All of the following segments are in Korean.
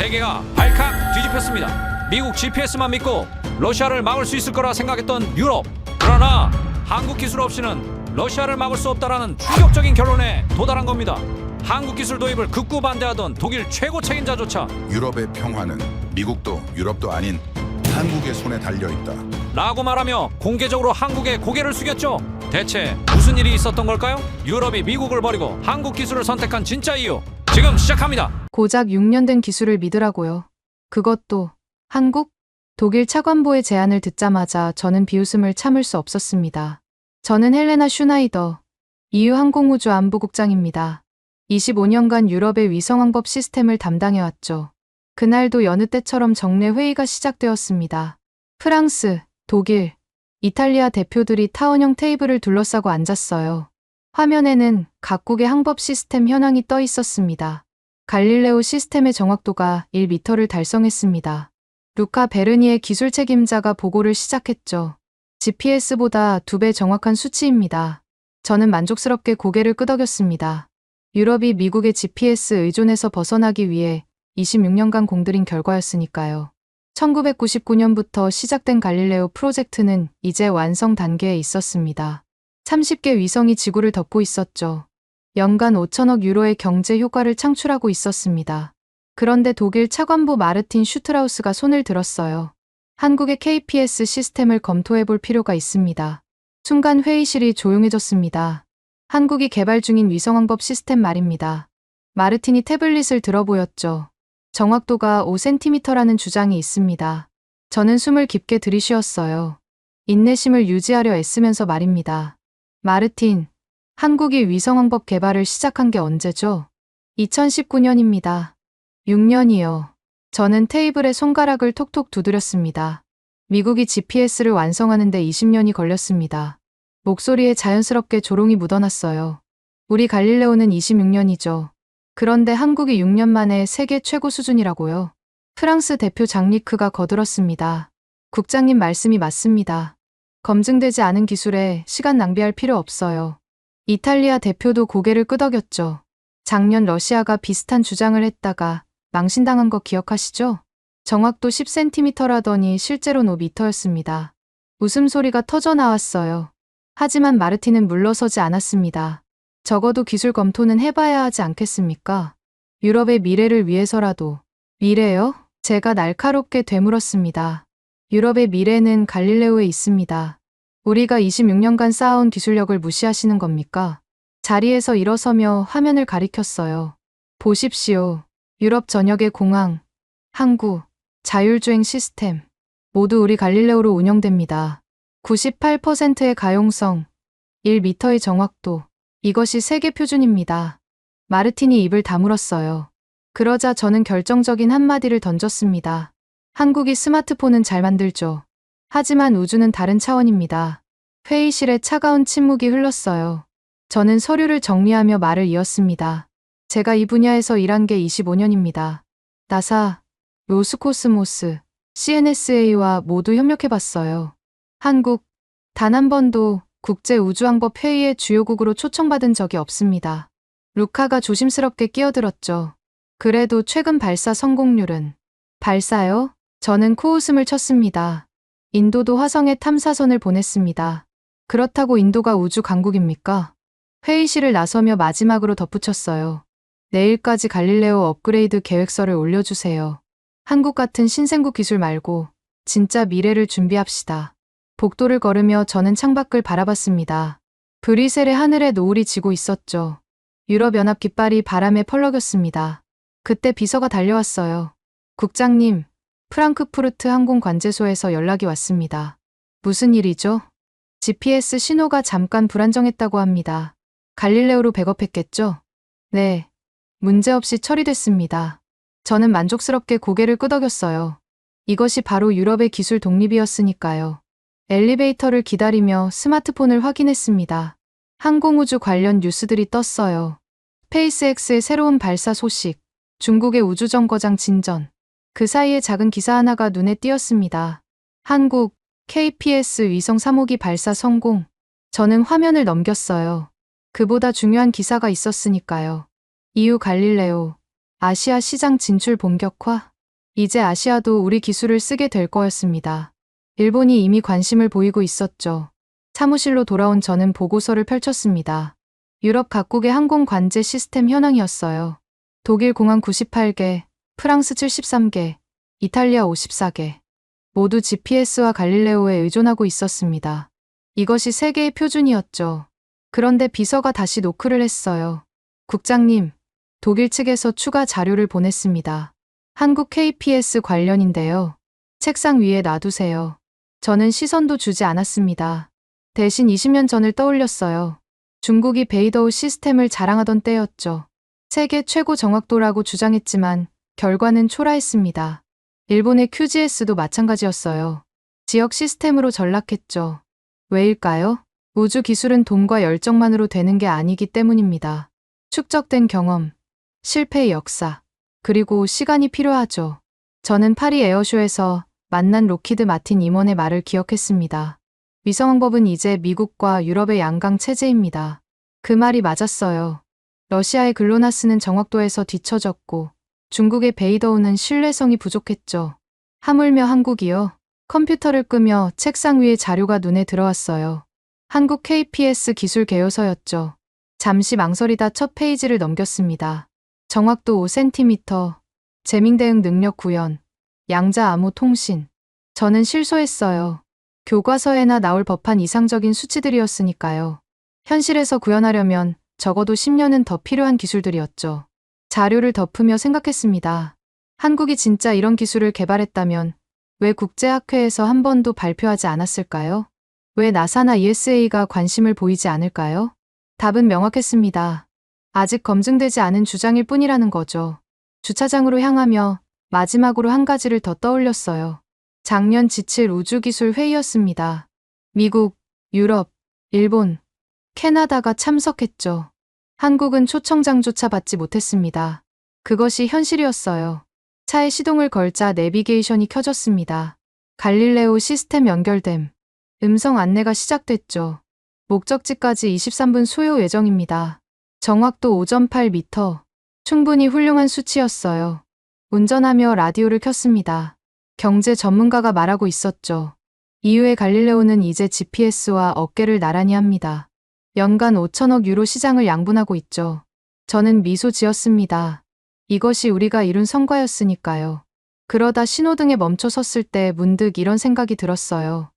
세계가 발칵 뒤집혔습니다. 미국 GPS만 믿고 러시아를 막을 수 있을 거라 생각했던 유럽. 그러나 한국 기술 없이는 러시아를 막을 수 없다라는 충격적인 결론에 도달한 겁니다. 한국 기술 도입을 극구 반대하던 독일 최고 책임자조차 유럽의 평화는 미국도 유럽도 아닌 한국의 손에 달려있다. 라고 말하며 공개적으로 한국에 고개를 숙였죠. 대체 무슨 일이 있었던 걸까요? 유럽이 미국을 버리고 한국 기술을 선택한 진짜 이유, 지금 시작합니다. 고작 6년 된 기술을 믿으라고요. 그것도 한국? 독일 차관보의 제안을 듣자마자 저는 비웃음을 참을 수 없었습니다. 저는 헬레나 슈나이더, EU 항공우주안보국장입니다. 25년간 유럽의 위성항법 시스템을 담당해왔죠. 그날도 여느 때처럼 정례 회의가 시작되었습니다. 프랑스, 독일, 이탈리아 대표들이 타원형 테이블을 둘러싸고 앉았어요. 화면에는 각국의 항법 시스템 현황이 떠 있었습니다. 갈릴레오 시스템의 정확도가 1m를 달성했습니다. 루카 베르니에 기술 책임자가 보고를 시작했죠. GPS보다 2배 정확한 수치입니다. 저는 만족스럽게 고개를 끄덕였습니다. 유럽이 미국의 GPS 의존에서 벗어나기 위해 26년간 공들인 결과였으니까요. 1999년부터 시작된 갈릴레오 프로젝트는 이제 완성 단계에 있었습니다. 30개 위성이 지구를 덮고 있었죠. 연간 5천억 유로의 경제 효과를 창출하고 있었습니다. 그런데 독일 차관보 마르틴 슈트라우스가 손을 들었어요. 한국의 KPS 시스템을 검토해 볼 필요가 있습니다. 순간 회의실이 조용해졌습니다. 한국이 개발 중인 위성항법 시스템 말입니다. 마르틴이 태블릿을 들어 보였죠. 정확도가 5cm라는 주장이 있습니다. 저는 숨을 깊게 들이쉬었어요. 인내심을 유지하려 애쓰면서 말입니다. 마르틴, 한국이 위성항법 개발을 시작한 게 언제죠? 2019년입니다. 6년이요. 저는 테이블에 손가락을 톡톡 두드렸습니다. 미국이 GPS를 완성하는 데 20년이 걸렸습니다. 목소리에 자연스럽게 조롱이 묻어났어요. 우리 갈릴레오는 26년이죠. 그런데 한국이 6년 만에 세계 최고 수준이라고요? 프랑스 대표 장리크가 거들었습니다. 국장님 말씀이 맞습니다. 검증되지 않은 기술에 시간 낭비할 필요 없어요. 이탈리아 대표도 고개를 끄덕였죠. 작년 러시아가 비슷한 주장을 했다가 망신당한 거 기억하시죠? 정확도 10cm라더니 실제로는 5m였습니다. 웃음소리가 터져 나왔어요. 하지만 마르틴은 물러서지 않았습니다. 적어도 기술 검토는 해봐야 하지 않겠습니까? 유럽의 미래를 위해서라도. 미래요? 제가 날카롭게 되물었습니다. 유럽의 미래는 갈릴레오에 있습니다. 우리가 26년간 쌓아온 기술력을 무시하시는 겁니까? 자리에서 일어서며 화면을 가리켰어요. 보십시오. 유럽 전역의 공항, 항구, 자율주행 시스템 모두 우리 갈릴레오로 운영됩니다. 98%의 가용성, 1m의 정확도, 이것이 세계 표준입니다. 마르틴이 입을 다물었어요. 그러자 저는 결정적인 한마디를 던졌습니다. 한국이 스마트폰은 잘 만들죠. 하지만 우주는 다른 차원입니다. 회의실에 차가운 침묵이 흘렀어요. 저는 서류를 정리하며 말을 이었습니다. 제가 이 분야에서 일한 게 25년입니다. 나사, 로스코스모스, CNSA와 모두 협력해봤어요. 한국, 단 한 번도 국제우주항법 회의의 주요국으로 초청받은 적이 없습니다. 루카가 조심스럽게 끼어들었죠. 그래도 최근 발사 성공률은? 발사요? 저는 코웃음을 쳤습니다. 인도도 화성에 탐사선을 보냈습니다. 그렇다고 인도가 우주 강국입니까? 회의실을 나서며 마지막으로 덧붙였어요. 내일까지 갈릴레오 업그레이드 계획서를 올려주세요. 한국 같은 신생국 기술 말고 진짜 미래를 준비합시다. 복도를 걸으며 저는 창밖을 바라봤습니다. 브뤼셀의 하늘에 노을이 지고 있었죠. 유럽연합 깃발이 바람에 펄럭였습니다. 그때 비서가 달려왔어요. 국장님, 프랑크푸르트 항공관제소에서 연락이 왔습니다. 무슨 일이죠? GPS 신호가 잠깐 불안정했다고 합니다. 갈릴레오로 백업했겠죠? 네, 문제없이 처리됐습니다. 저는 만족스럽게 고개를 끄덕였어요. 이것이 바로 유럽의 기술 독립이었으니까요. 엘리베이터를 기다리며 스마트폰을 확인했습니다. 항공우주 관련 뉴스들이 떴어요. 스페이스X의 새로운 발사 소식, 중국의 우주정거장 진전. 그 사이에 작은 기사 하나가 눈에 띄었습니다. 한국, KPS 위성 3호기 발사 성공. 저는 화면을 넘겼어요. 그보다 중요한 기사가 있었으니까요. EU 갈릴레오, 아시아 시장 진출 본격화. 이제 아시아도 우리 기술을 쓰게 될 거였습니다. 일본이 이미 관심을 보이고 있었죠. 사무실로 돌아온 저는 보고서를 펼쳤습니다. 유럽 각국의 항공 관제 시스템 현황이었어요. 독일 공항 98개, 프랑스 73개, 이탈리아 54개. 모두 GPS와 갈릴레오에 의존하고 있었습니다. 이것이 세계의 표준이었죠. 그런데 비서가 다시 노크를 했어요. 국장님, 독일 측에서 추가 자료를 보냈습니다. 한국 KPS 관련인데요. 책상 위에 놔두세요. 저는 시선도 주지 않았습니다. 대신 20년 전을 떠올렸어요. 중국이 베이더우 시스템을 자랑하던 때였죠. 세계 최고 정확도라고 주장했지만 결과는 초라했습니다. 일본의 QGS도 마찬가지였어요. 지역 시스템으로 전락했죠. 왜일까요? 우주 기술은 돈과 열정만으로 되는 게 아니기 때문입니다. 축적된 경험, 실패의 역사, 그리고 시간이 필요하죠. 저는 파리 에어쇼에서 만난 로키드 마틴 임원의 말을 기억했습니다. 위성항법은 이제 미국과 유럽의 양강 체제입니다. 그 말이 맞았어요. 러시아의 글로나스는 정확도에서 뒤처졌고 중국의 베이더우는 신뢰성이 부족했죠. 하물며 한국이요. 컴퓨터를 끄며 책상 위에 자료가 눈에 들어왔어요. 한국 KPS 기술 개요서였죠. 잠시 망설이다 첫 페이지를 넘겼습니다. 정확도 5cm, 재밍 대응 능력 구현, 양자 암호 통신. 저는 실소했어요. 교과서에나 나올 법한 이상적인 수치들이었으니까요. 현실에서 구현하려면 적어도 10년은 더 필요한 기술들이었죠. 자료를 덮으며 생각했습니다. 한국이 진짜 이런 기술을 개발했다면 왜 국제학회에서 한 번도 발표하지 않았을까요? 왜 나사나 ESA가 관심을 보이지 않을까요? 답은 명확했습니다. 아직 검증되지 않은 주장일 뿐이라는 거죠. 주차장으로 향하며 마지막으로 한 가지를 더 떠올렸어요. 작년 G7 우주기술 회의였습니다. 미국, 유럽, 일본, 캐나다가 참석했죠. 한국은 초청장조차 받지 못했습니다. 그것이 현실이었어요. 차에 시동을 걸자 내비게이션이 켜졌습니다. 갈릴레오 시스템 연결됨. 음성 안내가 시작됐죠. 목적지까지 23분 소요 예정입니다. 정확도 5.8m. 충분히 훌륭한 수치였어요. 운전하며 라디오를 켰습니다. 경제 전문가가 말하고 있었죠. 이후에 갈릴레오는 이제 GPS와 어깨를 나란히 합니다. 연간 5천억 유로 시장을 양분하고 있죠. 저는 미소 지었습니다. 이것이 우리가 이룬 성과였으니까요. 그러다 신호등에 멈춰 섰을 때 문득 이런 생각이 들었어요.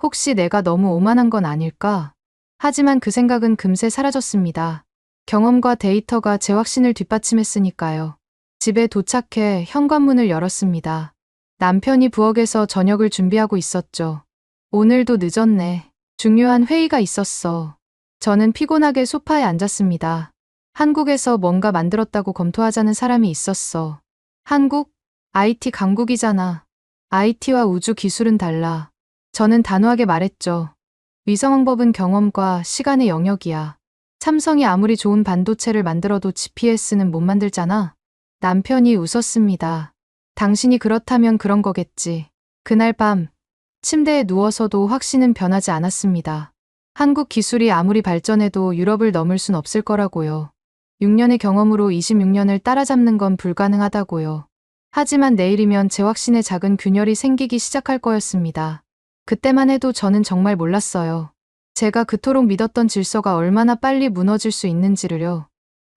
혹시 내가 너무 오만한 건 아닐까? 하지만 그 생각은 금세 사라졌습니다. 경험과 데이터가 제 확신을 뒷받침했으니까요. 집에 도착해 현관문을 열었습니다. 남편이 부엌에서 저녁을 준비하고 있었죠. 오늘도 늦었네. 중요한 회의가 있었어. 저는 피곤하게 소파에 앉았습니다. 한국에서 뭔가 만들었다고 검토하자는 사람이 있었어. 한국? IT 강국이잖아. IT와 우주 기술은 달라. 저는 단호하게 말했죠. 위성항법은 경험과 시간의 영역이야. 삼성이 아무리 좋은 반도체를 만들어도 GPS는 못 만들잖아. 남편이 웃었습니다. 당신이 그렇다면 그런 거겠지. 그날 밤 침대에 누워서도 확신은 변하지 않았습니다. 한국 기술이 아무리 발전해도 유럽을 넘을 순 없을 거라고요. 6년의 경험으로 26년을 따라잡는 건 불가능하다고요. 하지만 내일이면 제 확신에 작은 균열이 생기기 시작할 거였습니다. 그때만 해도 저는 정말 몰랐어요. 제가 그토록 믿었던 질서가 얼마나 빨리 무너질 수 있는지를요.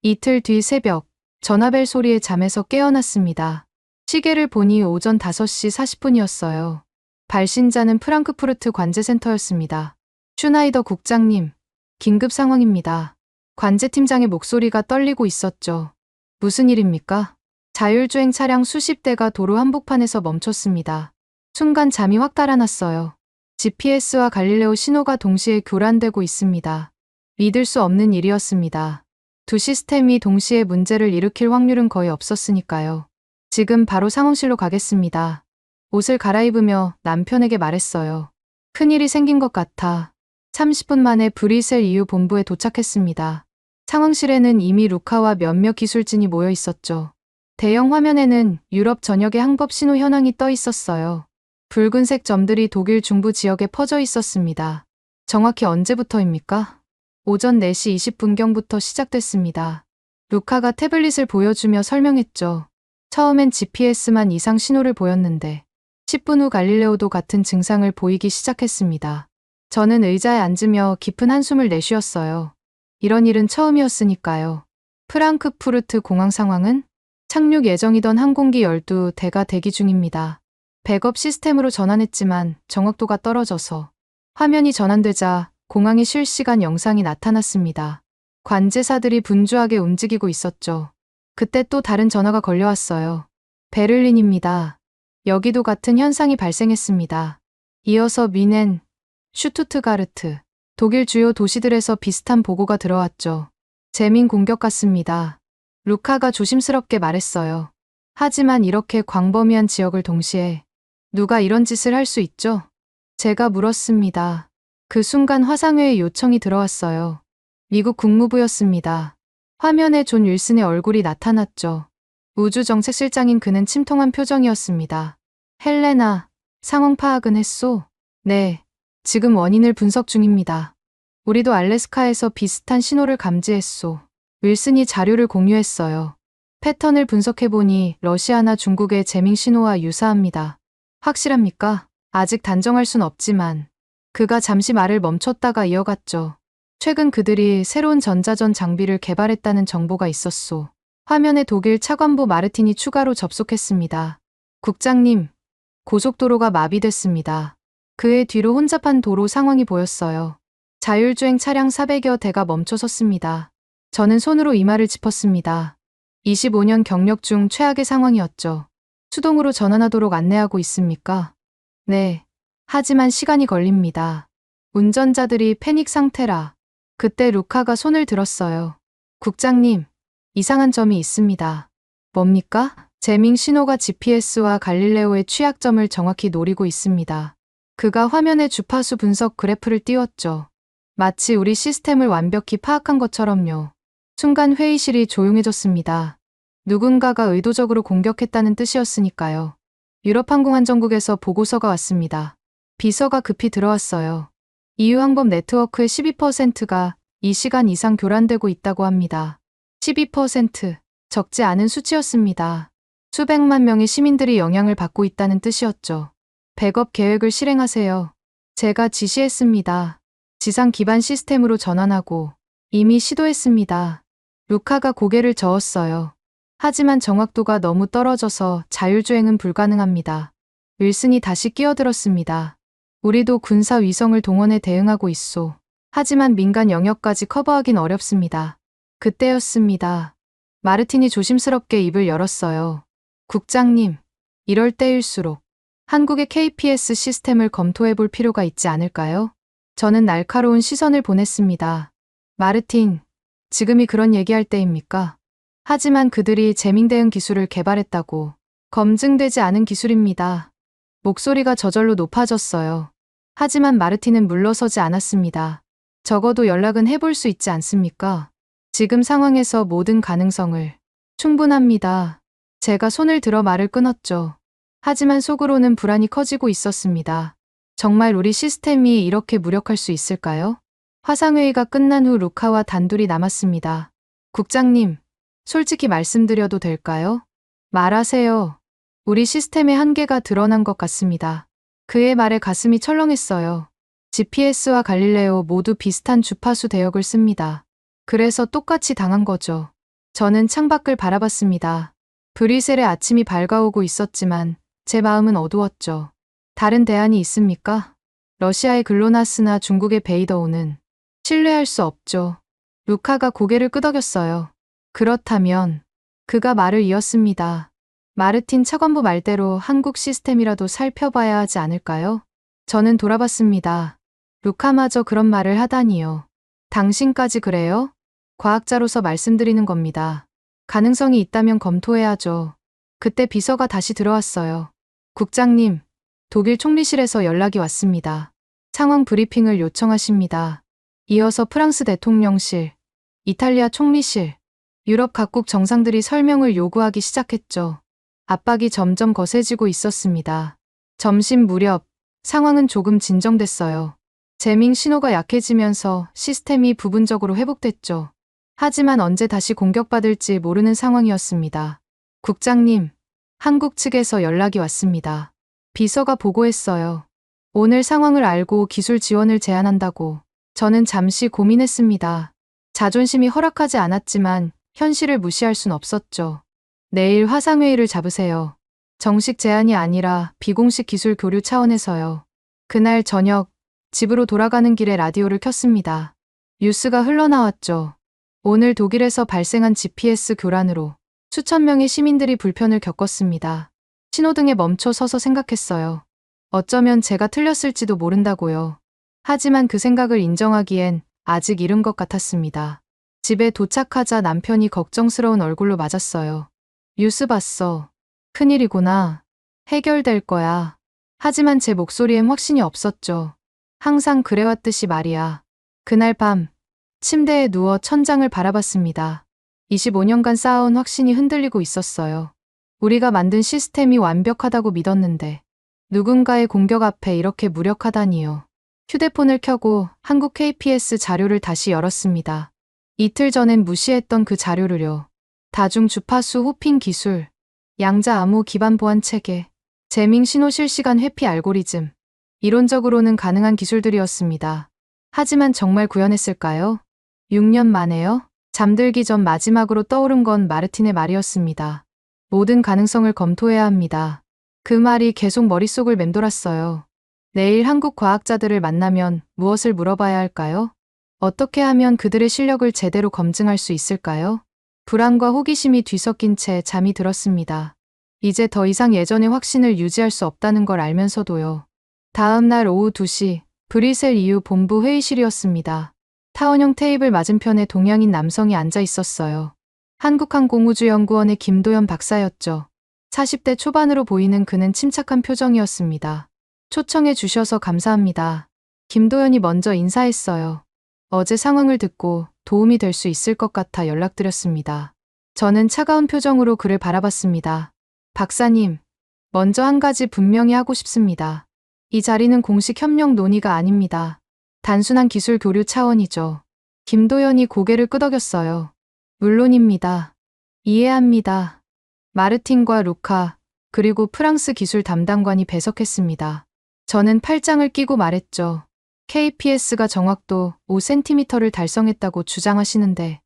이틀 뒤 새벽, 전화벨 소리에 잠에서 깨어났습니다. 시계를 보니 오전 5시 40분이었어요. 발신자는 프랑크푸르트 관제센터였습니다. 슈나이더 국장님, 긴급 상황입니다. 관제팀장의 목소리가 떨리고 있었죠. 무슨 일입니까? 자율주행 차량 수십 대가 도로 한복판에서 멈췄습니다. 순간 잠이 확 달아났어요. GPS와 갈릴레오 신호가 동시에 교란되고 있습니다. 믿을 수 없는 일이었습니다. 두 시스템이 동시에 문제를 일으킬 확률은 거의 없었으니까요. 지금 바로 상황실로 가겠습니다. 옷을 갈아입으며 남편에게 말했어요. 큰일이 생긴 것 같아. 30분 만에 브뤼셀 EU 본부에 도착했습니다. 상황실에는 이미 루카와 몇몇 기술진이 모여 있었죠. 대형 화면에는 유럽 전역의 항법 신호 현황이 떠 있었어요. 붉은색 점들이 독일 중부 지역에 퍼져 있었습니다. 정확히 언제부터입니까? 오전 4시 20분경부터 시작됐습니다. 루카가 태블릿을 보여주며 설명했죠. 처음엔 GPS만 이상 신호를 보였는데 10분 후 갈릴레오도 같은 증상을 보이기 시작했습니다. 저는 의자에 앉으며 깊은 한숨을 내쉬었어요. 이런 일은 처음이었으니까요. 프랑크푸르트 공항 상황은 착륙 예정이던 항공기 12대가 대기 중입니다. 백업 시스템으로 전환했지만 정확도가 떨어져서 화면이 전환되자 공항의 실시간 영상이 나타났습니다. 관제사들이 분주하게 움직이고 있었죠. 그때 또 다른 전화가 걸려왔어요. 베를린입니다. 여기도 같은 현상이 발생했습니다. 이어서 미넨, 슈투트가르트, 독일 주요 도시들에서 비슷한 보고가 들어왔죠. 재민 공격 같습니다. 루카가 조심스럽게 말했어요. 하지만 이렇게 광범위한 지역을 동시에 누가 이런 짓을 할 수 있죠? 제가 물었습니다. 그 순간 화상회의 요청이 들어왔어요. 미국 국무부였습니다. 화면에 존 윌슨의 얼굴이 나타났죠. 우주정책실장인 그는 침통한 표정이었습니다. 헬레나, 상황 파악은 했소? 네, 지금 원인을 분석 중입니다. 우리도 알래스카에서 비슷한 신호를 감지했소. 윌슨이 자료를 공유했어요. 패턴을 분석해보니 러시아나 중국의 재밍 신호와 유사합니다. 확실합니까? 아직 단정할 순 없지만 그가 잠시 말을 멈췄다가 이어갔죠. 최근 그들이 새로운 전자전 장비를 개발했다는 정보가 있었소. 화면에 독일 차관보 마르틴이 추가로 접속했습니다. 국장님, 고속도로가 마비됐습니다. 그의 뒤로 혼잡한 도로 상황이 보였어요. 자율주행 차량 400여 대가 멈춰 섰습니다. 저는 손으로 이마를 짚었습니다. 25년 경력 중 최악의 상황이었죠. 수동으로 전환하도록 안내하고 있습니까? 네. 하지만 시간이 걸립니다. 운전자들이 패닉 상태라. 그때 루카가 손을 들었어요. 국장님, 이상한 점이 있습니다. 뭡니까? 재밍 신호가 GPS와 갈릴레오의 취약점을 정확히 노리고 있습니다. 그가 화면에 주파수 분석 그래프를 띄웠죠. 마치 우리 시스템을 완벽히 파악한 것처럼요. 순간 회의실이 조용해졌습니다. 누군가가 의도적으로 공격했다는 뜻이었으니까요. 유럽항공안전국에서 보고서가 왔습니다. 비서가 급히 들어왔어요. EU 항법 네트워크의 12%가 이 시간 이상 교란되고 있다고 합니다. 12%, 적지 않은 수치였습니다. 수백만 명의 시민들이 영향을 받고 있다는 뜻이었죠. 백업 계획을 실행하세요. 제가 지시했습니다. 지상 기반 시스템으로 전환하고 이미 시도했습니다. 루카가 고개를 저었어요. 하지만 정확도가 너무 떨어져서 자율주행은 불가능합니다. 윌슨이 다시 끼어들었습니다. 우리도 군사 위성을 동원해 대응하고 있소. 하지만 민간 영역까지 커버하긴 어렵습니다. 그때였습니다. 마르틴이 조심스럽게 입을 열었어요. 국장님, 이럴 때일수록 한국의 KPS 시스템을 검토해 볼 필요가 있지 않을까요? 저는 날카로운 시선을 보냈습니다. 마르틴, 지금이 그런 얘기할 때입니까? 하지만 그들이 재밍 대응 기술을 개발했다고. 검증되지 않은 기술입니다. 목소리가 저절로 높아졌어요. 하지만 마르틴은 물러서지 않았습니다. 적어도 연락은 해볼 수 있지 않습니까? 지금 상황에서 모든 가능성을. 충분합니다. 제가 손을 들어 말을 끊었죠. 하지만 속으로는 불안이 커지고 있었습니다. 정말 우리 시스템이 이렇게 무력할 수 있을까요? 화상회의가 끝난 후 루카와 단둘이 남았습니다. 국장님, 솔직히 말씀드려도 될까요? 말하세요. 우리 시스템의 한계가 드러난 것 같습니다. 그의 말에 가슴이 철렁했어요. GPS와 갈릴레오 모두 비슷한 주파수 대역을 씁니다. 그래서 똑같이 당한 거죠. 저는 창밖을 바라봤습니다. 브뤼셀의 아침이 밝아오고 있었지만 제 마음은 어두웠죠. 다른 대안이 있습니까? 러시아의 글로나스나 중국의 베이더오는 신뢰할 수 없죠. 루카가 고개를 끄덕였어요. 그렇다면 그가 말을 이었습니다. 마르틴 차관보 말대로 한국 시스템이라도 살펴봐야 하지 않을까요? 저는 돌아봤습니다. 루카마저 그런 말을 하다니요. 당신까지 그래요? 과학자로서 말씀드리는 겁니다. 가능성이 있다면 검토해야죠. 그때 비서가 다시 들어왔어요. 국장님, 독일 총리실에서 연락이 왔습니다. 상황 브리핑을 요청하십니다. 이어서 프랑스 대통령실, 이탈리아 총리실, 유럽 각국 정상들이 설명을 요구하기 시작했죠. 압박이 점점 거세지고 있었습니다. 점심 무렵 상황은 조금 진정됐어요. 재밍 신호가 약해지면서 시스템이 부분적으로 회복됐죠. 하지만 언제 다시 공격받을지 모르는 상황이었습니다. 국장님, 한국 측에서 연락이 왔습니다. 비서가 보고했어요. 오늘 상황을 알고 기술 지원을 제안한다고. 저는 잠시 고민했습니다. 자존심이 허락하지 않았지만 현실을 무시할 순 없었죠. 내일 화상회의를 잡으세요. 정식 제안이 아니라 비공식 기술 교류 차원에서요. 그날 저녁 집으로 돌아가는 길에 라디오를 켰습니다. 뉴스가 흘러나왔죠. 오늘 독일에서 발생한 GPS 교란으로 수천 명의 시민들이 불편을 겪었습니다. 신호등에 멈춰 서서 생각했어요. 어쩌면 제가 틀렸을지도 모른다고요. 하지만 그 생각을 인정하기엔 아직 이른 것 같았습니다. 집에 도착하자 남편이 걱정스러운 얼굴로 맞았어요. 뉴스 봤어. 큰일이구나. 해결될 거야. 하지만 제 목소리엔 확신이 없었죠. 항상 그래왔듯이 말이야. 그날 밤 침대에 누워 천장을 바라봤습니다. 25년간 쌓아온 확신이 흔들리고 있었어요. 우리가 만든 시스템이 완벽하다고 믿었는데 누군가의 공격 앞에 이렇게 무력하다니요. 휴대폰을 켜고 한국 KPS 자료를 다시 열었습니다. 이틀 전엔 무시했던 그 자료를요. 다중 주파수 호핑 기술, 양자 암호 기반 보안 체계, 재밍 신호 실시간 회피 알고리즘. 이론적으로는 가능한 기술들이었습니다. 하지만 정말 구현했을까요? 6년 만에요? 잠들기 전 마지막으로 떠오른 건 마르틴의 말이었습니다. 모든 가능성을 검토해야 합니다. 그 말이 계속 머릿속을 맴돌았어요. 내일 한국 과학자들을 만나면 무엇을 물어봐야 할까요? 어떻게 하면 그들의 실력을 제대로 검증할 수 있을까요? 불안과 호기심이 뒤섞인 채 잠이 들었습니다. 이제 더 이상 예전의 확신을 유지할 수 없다는 걸 알면서도요. 다음 날 오후 2시 브뤼셀 EU 본부 회의실이었습니다. 타원형 테이블 맞은편에 동양인 남성이 앉아 있었어요. 한국항공우주연구원의 김도연 박사였죠. 40대 초반으로 보이는 그는 침착한 표정이었습니다. 초청해 주셔서 감사합니다. 김도연이 먼저 인사했어요. 어제 상황을 듣고 도움이 될 수 있을 것 같아 연락드렸습니다. 저는 차가운 표정으로 그를 바라봤습니다. 박사님, 먼저 한 가지 분명히 하고 싶습니다. 이 자리는 공식 협력 논의가 아닙니다. 단순한 기술 교류 차원이죠. 김도연이 고개를 끄덕였어요. 물론입니다. 이해합니다. 마르틴과 루카, 그리고 프랑스 기술 담당관이 배석했습니다. 저는 팔짱을 끼고 말했죠. KPS가 정확도 5cm를 달성했다고 주장하시는데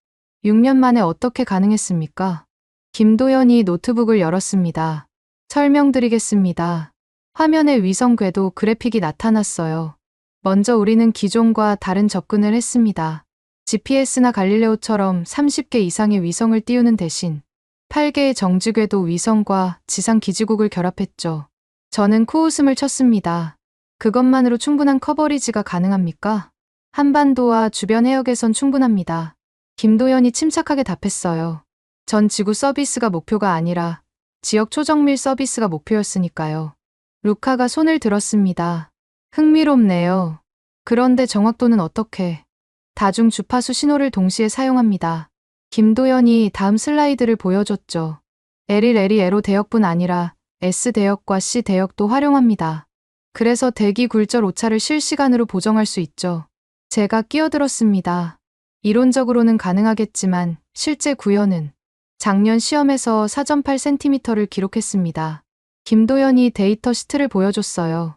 6년 만에 어떻게 가능했습니까? 김도연이 노트북을 열었습니다. 설명드리겠습니다. 화면에 위성 궤도 그래픽이 나타났어요. 먼저 우리는 기존과 다른 접근을 했습니다. GPS나 갈릴레오처럼 30개 이상의 위성을 띄우는 대신 8개의 정지궤도 위성과 지상 기지국을 결합했죠. 저는 코웃음을 쳤습니다. 그것만으로 충분한 커버리지가 가능합니까? 한반도와 주변 해역에선 충분합니다. 김도연이 침착하게 답했어요. 전 지구 서비스가 목표가 아니라 지역 초정밀 서비스가 목표였으니까요. 루카가 손을 들었습니다. 흥미롭네요. 그런데 정확도는 어떻게? 다중 주파수 신호를 동시에 사용합니다. 김도연이 다음 슬라이드를 보여줬죠. L1, L2, 대역뿐 아니라 S 대역과 C 대역도 활용합니다. 그래서 대기 굴절 오차를 실시간으로 보정할 수 있죠. 제가 끼어들었습니다. 이론적으로는 가능하겠지만 실제 구현은 작년 시험에서 4.8cm를 기록했습니다. 김도연이 데이터 시트를 보여줬어요.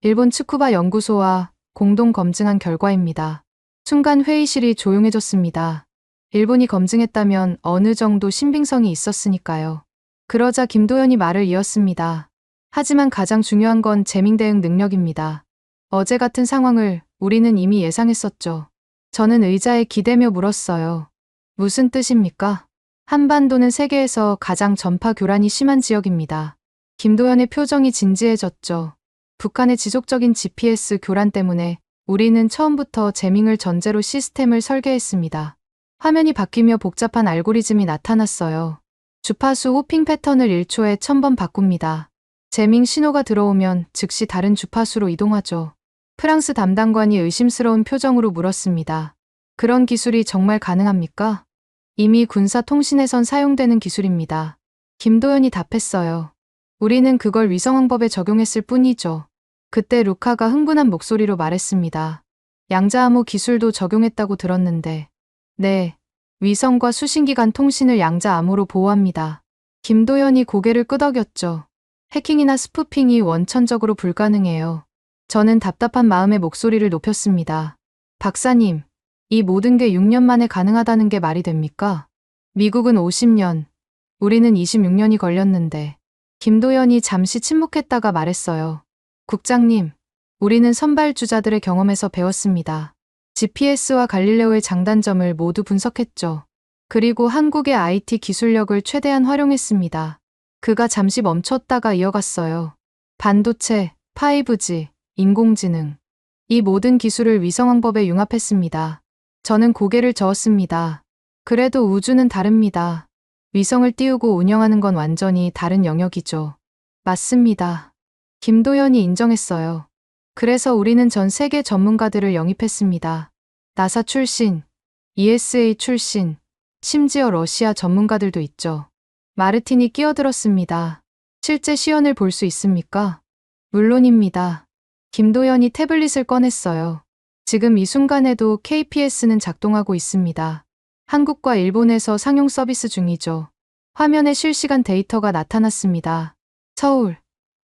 일본 츠쿠바 연구소와 공동 검증한 결과입니다. 순간 회의실이 조용해졌습니다. 일본이 검증했다면 어느 정도 신빙성이 있었으니까요. 그러자 김도연이 말을 이었습니다. 하지만 가장 중요한 건 재밍 대응 능력입니다. 어제 같은 상황을 우리는 이미 예상했었죠. 저는 의자에 기대며 물었어요. 무슨 뜻입니까? 한반도는 세계에서 가장 전파 교란이 심한 지역입니다. 김도연의 표정이 진지해졌죠. 북한의 지속적인 GPS 교란 때문에 우리는 처음부터 재밍을 전제로 시스템을 설계했습니다. 화면이 바뀌며 복잡한 알고리즘이 나타났어요. 주파수 호핑 패턴을 1초에 1000번 바꿉니다. 재밍 신호가 들어오면 즉시 다른 주파수로 이동하죠. 프랑스 담당관이 의심스러운 표정으로 물었습니다. 그런 기술이 정말 가능합니까? 이미 군사 통신에선 사용되는 기술입니다. 김도연이 답했어요. 우리는 그걸 위성항법에 적용했을 뿐이죠. 그때 루카가 흥분한 목소리로 말했습니다. 양자암호 기술도 적용했다고 들었는데. 네, 위성과 수신기 간 통신을 양자암호로 보호합니다. 김도연이 고개를 끄덕였죠. 해킹이나 스푸핑이 원천적으로 불가능해요. 저는 답답한 마음에 목소리를 높였습니다. 박사님, 이 모든 게 6년 만에 가능하다는 게 말이 됩니까? 미국은 50년, 우리는 26년이 걸렸는데. 김도연이 잠시 침묵했다가 말했어요. 국장님, 우리는 선발주자들의 경험에서 배웠습니다. GPS와 갈릴레오의 장단점을 모두 분석했죠. 그리고 한국의 IT 기술력을 최대한 활용했습니다. 그가 잠시 멈췄다가 이어갔어요. 반도체, 5G, 인공지능. 이 모든 기술을 위성왕법에 융합했습니다. 저는 고개를 저었습니다. 그래도 우주는 다릅니다. 위성을 띄우고 운영하는 건 완전히 다른 영역이죠. 맞습니다. 김도연이 인정했어요. 그래서 우리는 전 세계 전문가들을 영입했습니다. 나사 출신, ESA 출신, 심지어 러시아 전문가들도 있죠. 마르틴이 끼어들었습니다. 실제 시연을 볼 수 있습니까? 물론입니다. 김도연이 태블릿을 꺼냈어요. 지금 이 순간에도 KPS는 작동하고 있습니다. 한국과 일본에서 상용 서비스 중이죠. 화면에 실시간 데이터가 나타났습니다. 서울,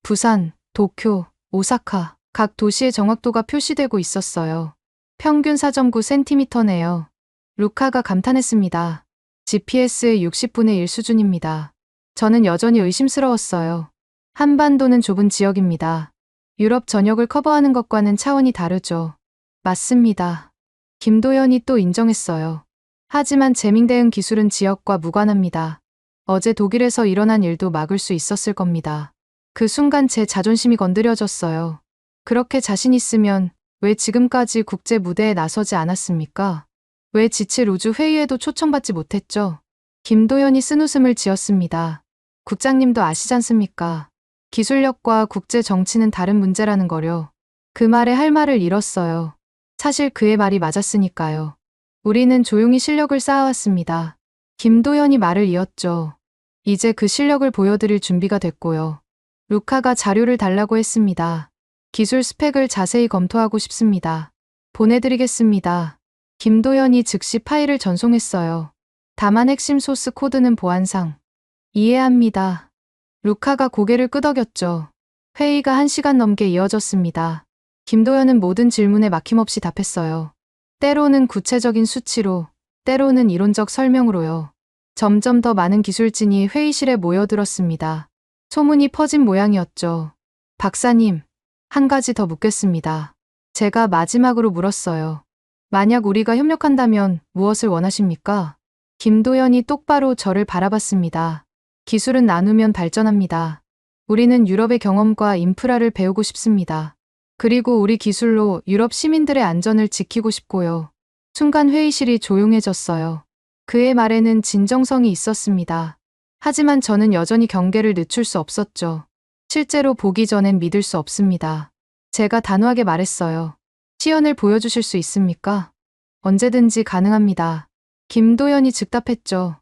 부산, 도쿄, 오사카, 각 도시의 정확도가 표시되고 있었어요. 평균 4.9cm네요. 루카가 감탄했습니다. GPS의 60분의 1 수준입니다. 저는 여전히 의심스러웠어요. 한반도는 좁은 지역입니다. 유럽 전역을 커버하는 것과는 차원이 다르죠. 맞습니다. 김도연이 또 인정했어요. 하지만 재밍 대응 기술은 지역과 무관합니다. 어제 독일에서 일어난 일도 막을 수 있었을 겁니다. 그 순간 제 자존심이 건드려졌어요. 그렇게 자신 있으면 왜 지금까지 국제 무대에 나서지 않았습니까? 왜 지칠 우주 회의에도 초청받지 못했죠? 김도연이 쓴웃음을 지었습니다. 국장님도 아시잖습니까? 기술력과 국제 정치는 다른 문제라는 거요. 그 말에 할 말을 잃었어요. 사실 그의 말이 맞았으니까요. 우리는 조용히 실력을 쌓아왔습니다. 김도연이 말을 이었죠. 이제 그 실력을 보여드릴 준비가 됐고요. 루카가 자료를 달라고 했습니다. 기술 스펙을 자세히 검토하고 싶습니다. 보내드리겠습니다. 김도연이 즉시 파일을 전송했어요. 다만 핵심 소스 코드는 보안상. 이해합니다. 루카가 고개를 끄덕였죠. 회의가 1시간 넘게 이어졌습니다. 김도연은 모든 질문에 막힘없이 답했어요. 때로는 구체적인 수치로, 때로는 이론적 설명으로요. 점점 더 많은 기술진이 회의실에 모여들었습니다. 소문이 퍼진 모양이었죠. 박사님, 한 가지 더 묻겠습니다. 제가 마지막으로 물었어요. 만약 우리가 협력한다면 무엇을 원하십니까? 김도연이 똑바로 저를 바라봤습니다. 기술은 나누면 발전합니다. 우리는 유럽의 경험과 인프라를 배우고 싶습니다. 그리고 우리 기술로 유럽 시민들의 안전을 지키고 싶고요. 순간 회의실이 조용해졌어요. 그의 말에는 진정성이 있었습니다. 하지만 저는 여전히 경계를 늦출 수 없었죠. 실제로 보기 전엔 믿을 수 없습니다. 제가 단호하게 말했어요. 시연을 보여주실 수 있습니까? 언제든지 가능합니다. 김도연이 즉답했죠.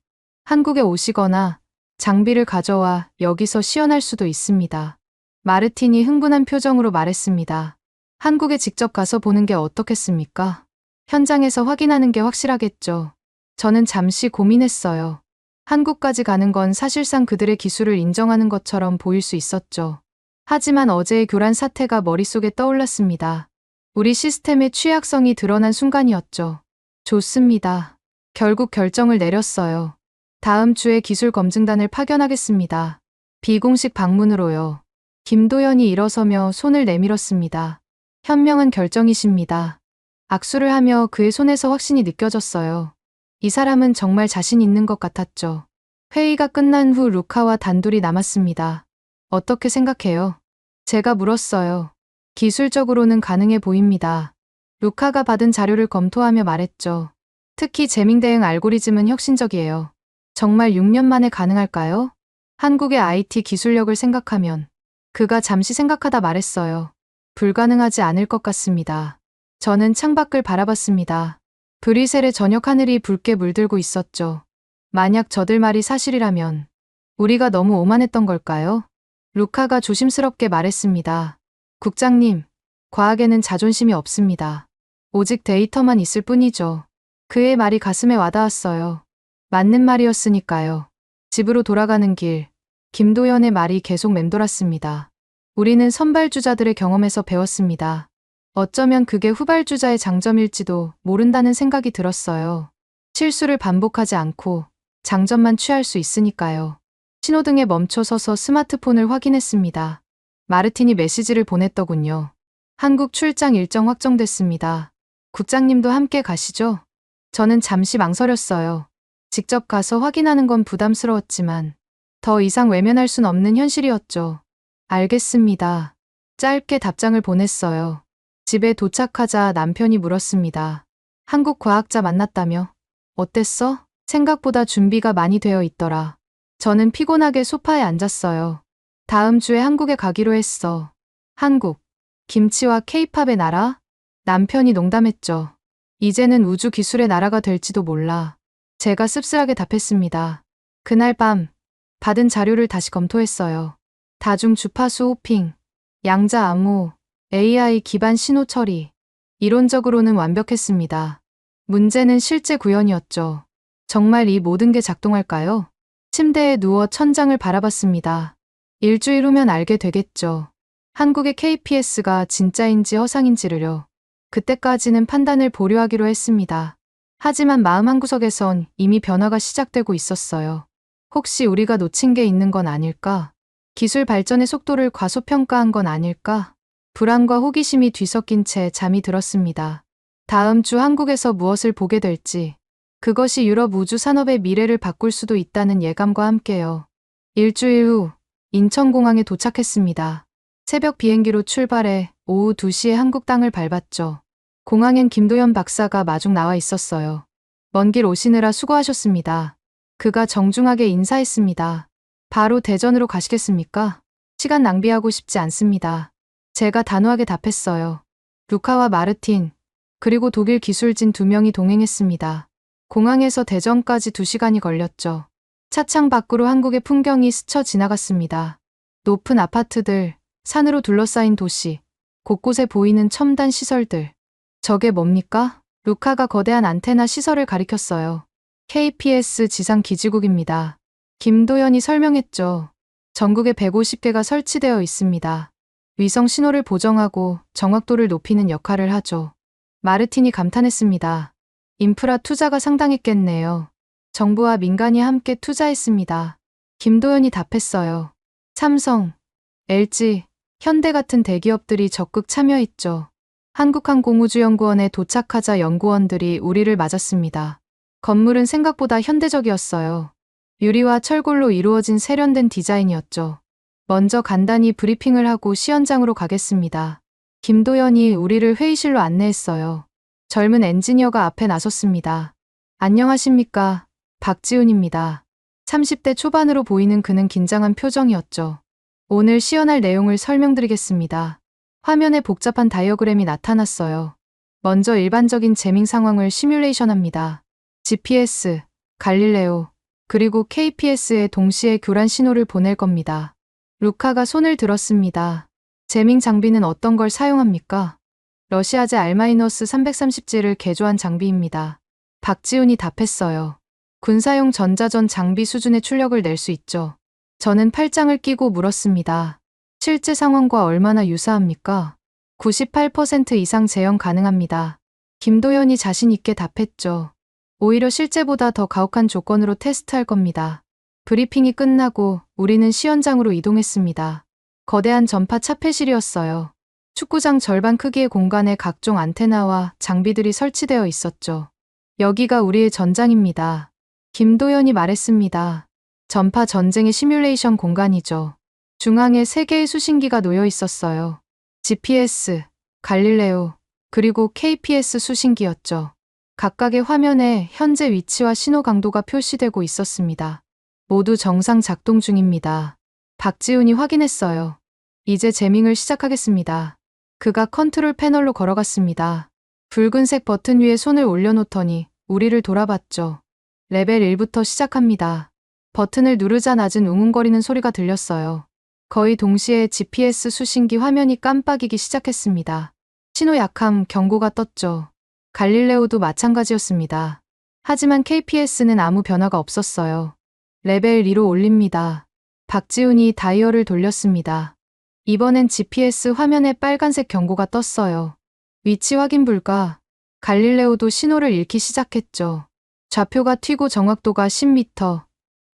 한국에 오시거나 장비를 가져와 여기서 시연할 수도 있습니다. 마르틴이 흥분한 표정으로 말했습니다. 한국에 직접 가서 보는 게 어떻겠습니까? 현장에서 확인하는 게 확실하겠죠. 저는 잠시 고민했어요. 한국까지 가는 건 사실상 그들의 기술을 인정하는 것처럼 보일 수 있었죠. 하지만 어제의 교란 사태가 머릿속에 떠올랐습니다. 우리 시스템의 취약성이 드러난 순간이었죠. 좋습니다. 결국 결정을 내렸어요. 다음 주에 기술 검증단을 파견하겠습니다. 비공식 방문으로요. 김도연이 일어서며 손을 내밀었습니다. 현명한 결정이십니다. 악수를 하며 그의 손에서 확신이 느껴졌어요. 이 사람은 정말 자신 있는 것 같았죠. 회의가 끝난 후 루카와 단둘이 남았습니다. 어떻게 생각해요? 제가 물었어요. 기술적으로는 가능해 보입니다. 루카가 받은 자료를 검토하며 말했죠. 특히 재밍 대응 알고리즘은 혁신적이에요. 정말 6년 만에 가능할까요? 한국의 IT 기술력을 생각하면. 그가 잠시 생각하다 말했어요. 불가능하지 않을 것 같습니다. 저는 창밖을 바라봤습니다. 브뤼셀의 저녁 하늘이 붉게 물들고 있었죠. 만약 저들 말이 사실이라면 우리가 너무 오만했던 걸까요? 루카가 조심스럽게 말했습니다. 국장님, 과학에는 자존심이 없습니다. 오직 데이터만 있을 뿐이죠. 그의 말이 가슴에 와닿았어요. 맞는 말이었으니까요. 집으로 돌아가는 길, 김도연의 말이 계속 맴돌았습니다. 우리는 선발주자들의 경험에서 배웠습니다. 어쩌면 그게 후발주자의 장점일지도 모른다는 생각이 들었어요. 실수를 반복하지 않고 장점만 취할 수 있으니까요. 신호등에 멈춰 서서 스마트폰을 확인했습니다. 마르틴이 메시지를 보냈더군요. 한국 출장 일정 확정됐습니다. 국장님도 함께 가시죠? 저는 잠시 망설였어요. 직접 가서 확인하는 건 부담스러웠지만 더 이상 외면할 순 없는 현실이었죠. 알겠습니다. 짧게 답장을 보냈어요. 집에 도착하자 남편이 물었습니다. 한국 과학자 만났다며? 어땠어? 생각보다 준비가 많이 되어 있더라. 저는 피곤하게 소파에 앉았어요. 다음 주에 한국에 가기로 했어. 한국, 김치와 케이팝의 나라? 남편이 농담했죠. 이제는 우주 기술의 나라가 될지도 몰라. 제가 씁쓸하게 답했습니다. 그날 밤, 받은 자료를 다시 검토했어요. 다중 주파수 호핑, 양자 암호, AI 기반 신호 처리. 이론적으로는 완벽했습니다. 문제는 실제 구현이었죠. 정말 이 모든 게 작동할까요? 침대에 누워 천장을 바라봤습니다. 일주일 후면 알게 되겠죠. 한국의 KPS가 진짜인지 허상인지를요. 그때까지는 판단을 보류하기로 했습니다. 하지만 마음 한구석에선 이미 변화가 시작되고 있었어요. 혹시 우리가 놓친 게 있는 건 아닐까? 기술 발전의 속도를 과소평가한 건 아닐까? 불안과 호기심이 뒤섞인 채 잠이 들었습니다. 다음 주 한국에서 무엇을 보게 될지, 그것이 유럽 우주 산업의 미래를 바꿀 수도 있다는 예감과 함께요. 일주일 후 인천공항에 도착했습니다. 새벽 비행기로 출발해 오후 2시에 한국 땅을 밟았죠. 공항엔 김도연 박사가 마중 나와 있었어요. 먼 길 오시느라 수고하셨습니다. 그가 정중하게 인사했습니다. 바로 대전으로 가시겠습니까? 시간 낭비하고 싶지 않습니다. 제가 단호하게 답했어요. 루카와 마르틴, 그리고 독일 기술진 2명이 동행했습니다. 공항에서 대전까지 2시간이 걸렸죠. 차창 밖으로 한국의 풍경이 스쳐 지나갔습니다. 높은 아파트들, 산으로 둘러싸인 도시, 곳곳에 보이는 첨단 시설들. 저게 뭡니까? 루카가 거대한 안테나 시설을 가리켰어요. KPS 지상 기지국입니다. 김도연이 설명했죠. 전국에 150개가 설치되어 있습니다. 위성 신호를 보정하고 정확도를 높이는 역할을 하죠. 마르틴이 감탄했습니다. 인프라 투자가 상당했겠네요. 정부와 민간이 함께 투자했습니다. 김도연이 답했어요. 삼성, LG, 현대 같은 대기업들이 적극 참여했죠. 한국항공우주연구원에 도착하자 연구원들이 우리를 맞았습니다. 건물은 생각보다 현대적이었어요. 유리와 철골로 이루어진 세련된 디자인이었죠. 먼저 간단히 브리핑을 하고 시연장으로 가겠습니다. 김도연이 우리를 회의실로 안내했어요. 젊은 엔지니어가 앞에 나섰습니다. 안녕하십니까. 박지훈입니다. 30대 초반으로 보이는 그는 긴장한 표정이었죠. 오늘 시연할 내용을 설명드리겠습니다. 화면에 복잡한 다이어그램이 나타났어요. 먼저 일반적인 재밍 상황을 시뮬레이션합니다. GPS, 갈릴레오, 그리고 KPS에 동시에 교란 신호를 보낼 겁니다. 루카가 손을 들었습니다. 재밍 장비는 어떤 걸 사용합니까? 러시아제 R-330G를 개조한 장비입니다. 박지훈이 답했어요. 군사용 전자전 장비 수준의 출력을 낼 수 있죠. 저는 팔짱을 끼고 물었습니다. 실제 상황과 얼마나 유사합니까? 98% 이상 재현 가능합니다. 김도연이 자신 있게 답했죠. 오히려 실제보다 더 가혹한 조건으로 테스트할 겁니다. 브리핑이 끝나고 우리는 시연장으로 이동했습니다. 거대한 전파 차폐실이었어요. 축구장 절반 크기의 공간에 각종 안테나와 장비들이 설치되어 있었죠. 여기가 우리의 전장입니다. 김도연이 말했습니다. 전파 전쟁의 시뮬레이션 공간이죠. 중앙에 3개의 수신기가 놓여 있었어요. GPS, 갈릴레오, 그리고 KPS 수신기였죠. 각각의 화면에 현재 위치와 신호 강도가 표시되고 있었습니다. 모두 정상 작동 중입니다. 박지훈이 확인했어요. 이제 재밍을 시작하겠습니다. 그가 컨트롤 패널로 걸어갔습니다. 붉은색 버튼 위에 손을 올려놓더니 우리를 돌아봤죠. 레벨 1부터 시작합니다. 버튼을 누르자 낮은 웅웅거리는 소리가 들렸어요. 거의 동시에 GPS 수신기 화면이 깜빡이기 시작했습니다. 신호 약함 경고가 떴죠. 갈릴레오도 마찬가지였습니다. 하지만 KPS는 아무 변화가 없었어요. 레벨 2로 올립니다. 박지훈이 다이얼을 돌렸습니다. 이번엔 GPS 화면에 빨간색 경고가 떴어요. 위치 확인 불가. 갈릴레오도 신호를 잃기 시작했죠. 좌표가 튀고 정확도가 10m,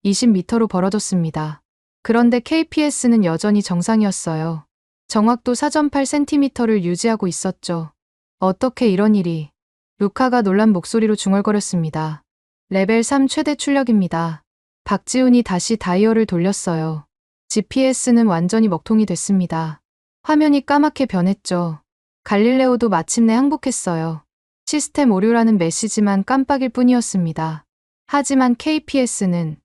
20m로 벌어졌습니다. 그런데 KPS는 여전히 정상이었어요. 정확도 4.8cm를 유지하고 있었죠. 어떻게 이런 일이? 루카가 놀란 목소리로 중얼거렸습니다. 레벨 3 최대 출력입니다. 박지훈이 다시 다이얼을 돌렸어요. GPS는 완전히 먹통이 됐습니다. 화면이 까맣게 변했죠. 갈릴레오도 마침내 항복했어요. 시스템 오류라는 메시지만 깜빡일 뿐이었습니다. 하지만 KPS는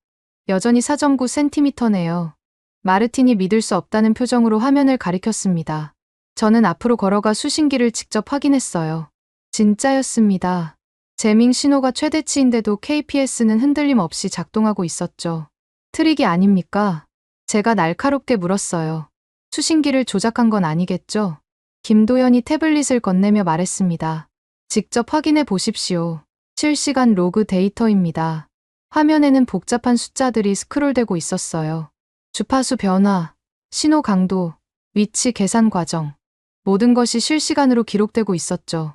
여전히 4.9cm네요. 마르틴이 믿을 수 없다는 표정으로 화면을 가리켰습니다. 저는 앞으로 걸어가 수신기를 직접 확인했어요. 진짜였습니다. 재밍 신호가 최대치인데도 KPS는 흔들림 없이 작동하고 있었죠. 트릭이 아닙니까? 제가 날카롭게 물었어요. 수신기를 조작한 건 아니겠죠? 김도연이 태블릿을 건네며 말했습니다. 직접 확인해 보십시오. 실시간 로그 데이터입니다. 화면에는 복잡한 숫자들이 스크롤되고 있었어요. 주파수 변화, 신호 강도, 위치 계산 과정. 모든 것이 실시간으로 기록되고 있었죠.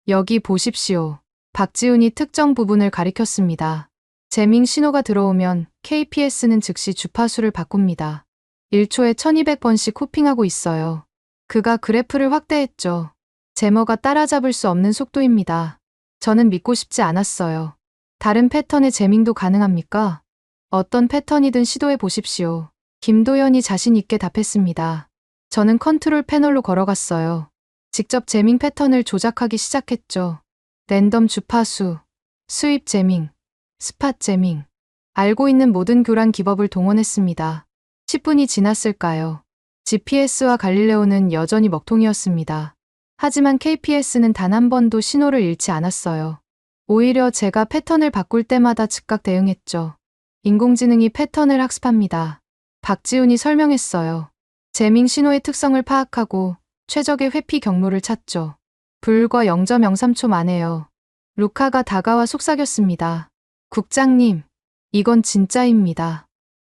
여기 보십시오. 박지훈이 특정 부분을 가리켰습니다. 재밍 신호가 들어오면 KPS는 즉시 주파수를 바꿉니다. 1초에 1200번씩 호핑하고 있어요. 그가 그래프를 확대했죠. 제머가 따라잡을 수 없는 속도입니다. 저는 믿고 싶지 않았어요. 다른 패턴의 재밍도 가능합니까? 어떤 패턴이든 시도해 보십시오. 김도연이 자신 있게 답했습니다. 저는 컨트롤 패널로 걸어갔어요. 직접 재밍 패턴을 조작하기 시작했죠. 랜덤 주파수, 스윕 재밍, 스팟 재밍. 알고 있는 모든 교란 기법을 동원했습니다. 10분이 지났을까요? GPS와 갈릴레오는 여전히 먹통이었습니다. 하지만 KPS는 단 한 번도 신호를 잃지 않았어요. 오히려 제가 패턴을 바꿀 때마다 즉각 대응했죠. 인공지능이 패턴을 학습합니다. 박지훈이 설명했어요. 재밍 신호의 특성을 파악하고 최적의 회피 경로를 찾죠. 불과 0.03초 만에요. 루카가 다가와 속삭였습니다. 국장님, 이건 진짜입니다.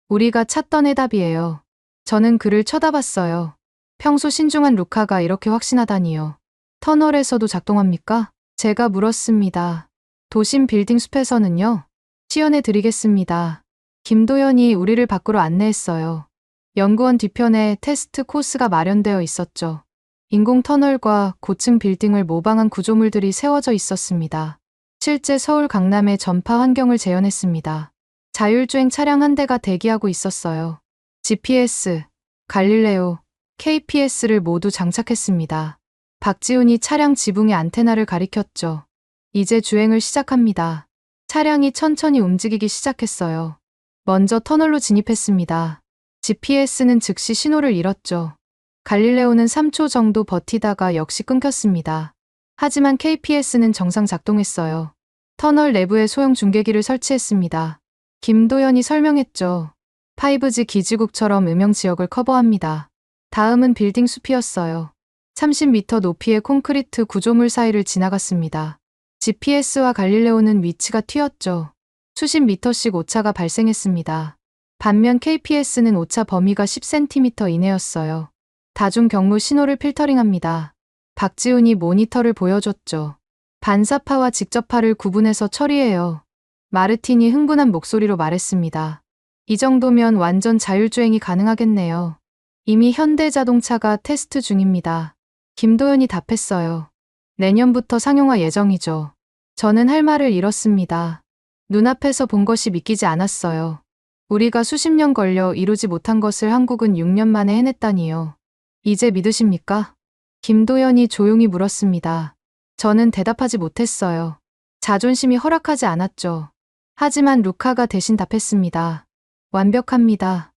우리가 찾던 해답이에요. 저는 그를 쳐다봤어요. 평소 신중한 루카가 이렇게 확신하다니요. 터널에서도 작동합니까? 제가 물었습니다. 도심 빌딩 숲에서는요? 시연해 드리겠습니다. 김도연이 우리를 밖으로 안내했어요. 연구원 뒤편에 테스트 코스가 마련되어 있었죠. 인공 터널과 고층 빌딩을 모방한 구조물들이 세워져 있었습니다. 실제 서울 강남의 전파 환경을 재현했습니다. 자율주행 차량 한 대가 대기하고 있었어요. GPS, 갈릴레오, KPS를 모두 장착했습니다. 박지훈이 차량 지붕의 안테나를 가리켰죠. 이제 주행을 시작합니다. 차량이 천천히 움직이기 시작했어요. 먼저 터널로 진입했습니다. GPS는 즉시 신호를 잃었죠. 갈릴레오는 3초 정도 버티다가 역시 끊겼습니다. 하지만 KPS는 정상 작동했어요. 터널 내부에 소형 중계기를 설치했습니다. 김도연이 설명했죠. 5G 기지국처럼 음영 지역을 커버합니다. 다음은 빌딩 숲이었어요. 30m 높이의 콘크리트 구조물 사이를 지나갔습니다. GPS와 갈릴레오는 위치가 튀었죠. 수십 미터씩 오차가 발생했습니다. 반면 KPS는 오차 범위가 10cm 이내였어요. 다중 경로 신호를 필터링합니다. 박지훈이 모니터를 보여줬죠. 반사파와 직접파를 구분해서 처리해요. 마르틴이 흥분한 목소리로 말했습니다. 이 정도면 완전 자율주행이 가능하겠네요. 이미 현대자동차가 테스트 중입니다. 김도연이 답했어요. 내년부터 상용화 예정이죠. 저는 할 말을 잃었습니다. 눈앞에서 본 것이 믿기지 않았어요. 우리가 수십 년 걸려 이루지 못한 것을 한국은 6년 만에 해냈다니요. 이제 믿으십니까? 김도연이 조용히 물었습니다. 저는 대답하지 못했어요. 자존심이 허락하지 않았죠. 하지만 루카가 대신 답했습니다. 완벽합니다.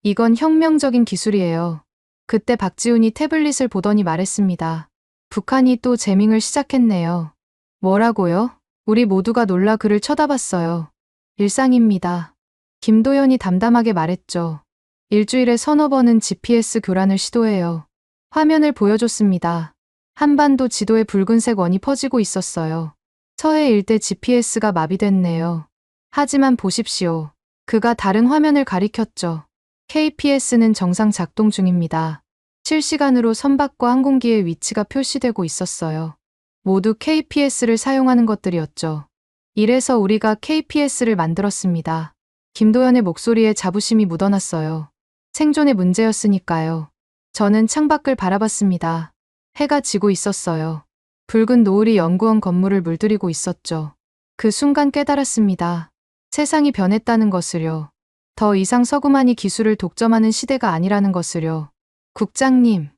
이건 혁명적인 기술이에요. 그때 박지훈이 태블릿을 보더니 말했습니다. 북한이 또 재밍을 시작했네요. 뭐라고요? 우리 모두가 놀라 그를 쳐다봤어요. 일상입니다. 김도연이 담담하게 말했죠. 일주일에 서너 번은 GPS 교란을 시도해요. 화면을 보여줬습니다. 한반도 지도에 붉은색 원이 퍼지고 있었어요. 서해 일대 GPS가 마비됐네요. 하지만 보십시오. 그가 다른 화면을 가리켰죠. KPS는 정상 작동 중입니다. 실시간으로 선박과 항공기의 위치가 표시되고 있었어요. 모두 KPS를 사용하는 것들이었죠. 이래서 우리가 KPS를 만들었습니다. 김도연의 목소리에 자부심이 묻어났어요. 생존의 문제였으니까요. 저는 창밖을 바라봤습니다. 해가 지고 있었어요. 붉은 노을이 연구원 건물을 물들이고 있었죠. 그 순간 깨달았습니다. 세상이 변했다는 것을요. 더 이상 서구만이 기술을 독점하는 시대가 아니라는 것을요. 국장님,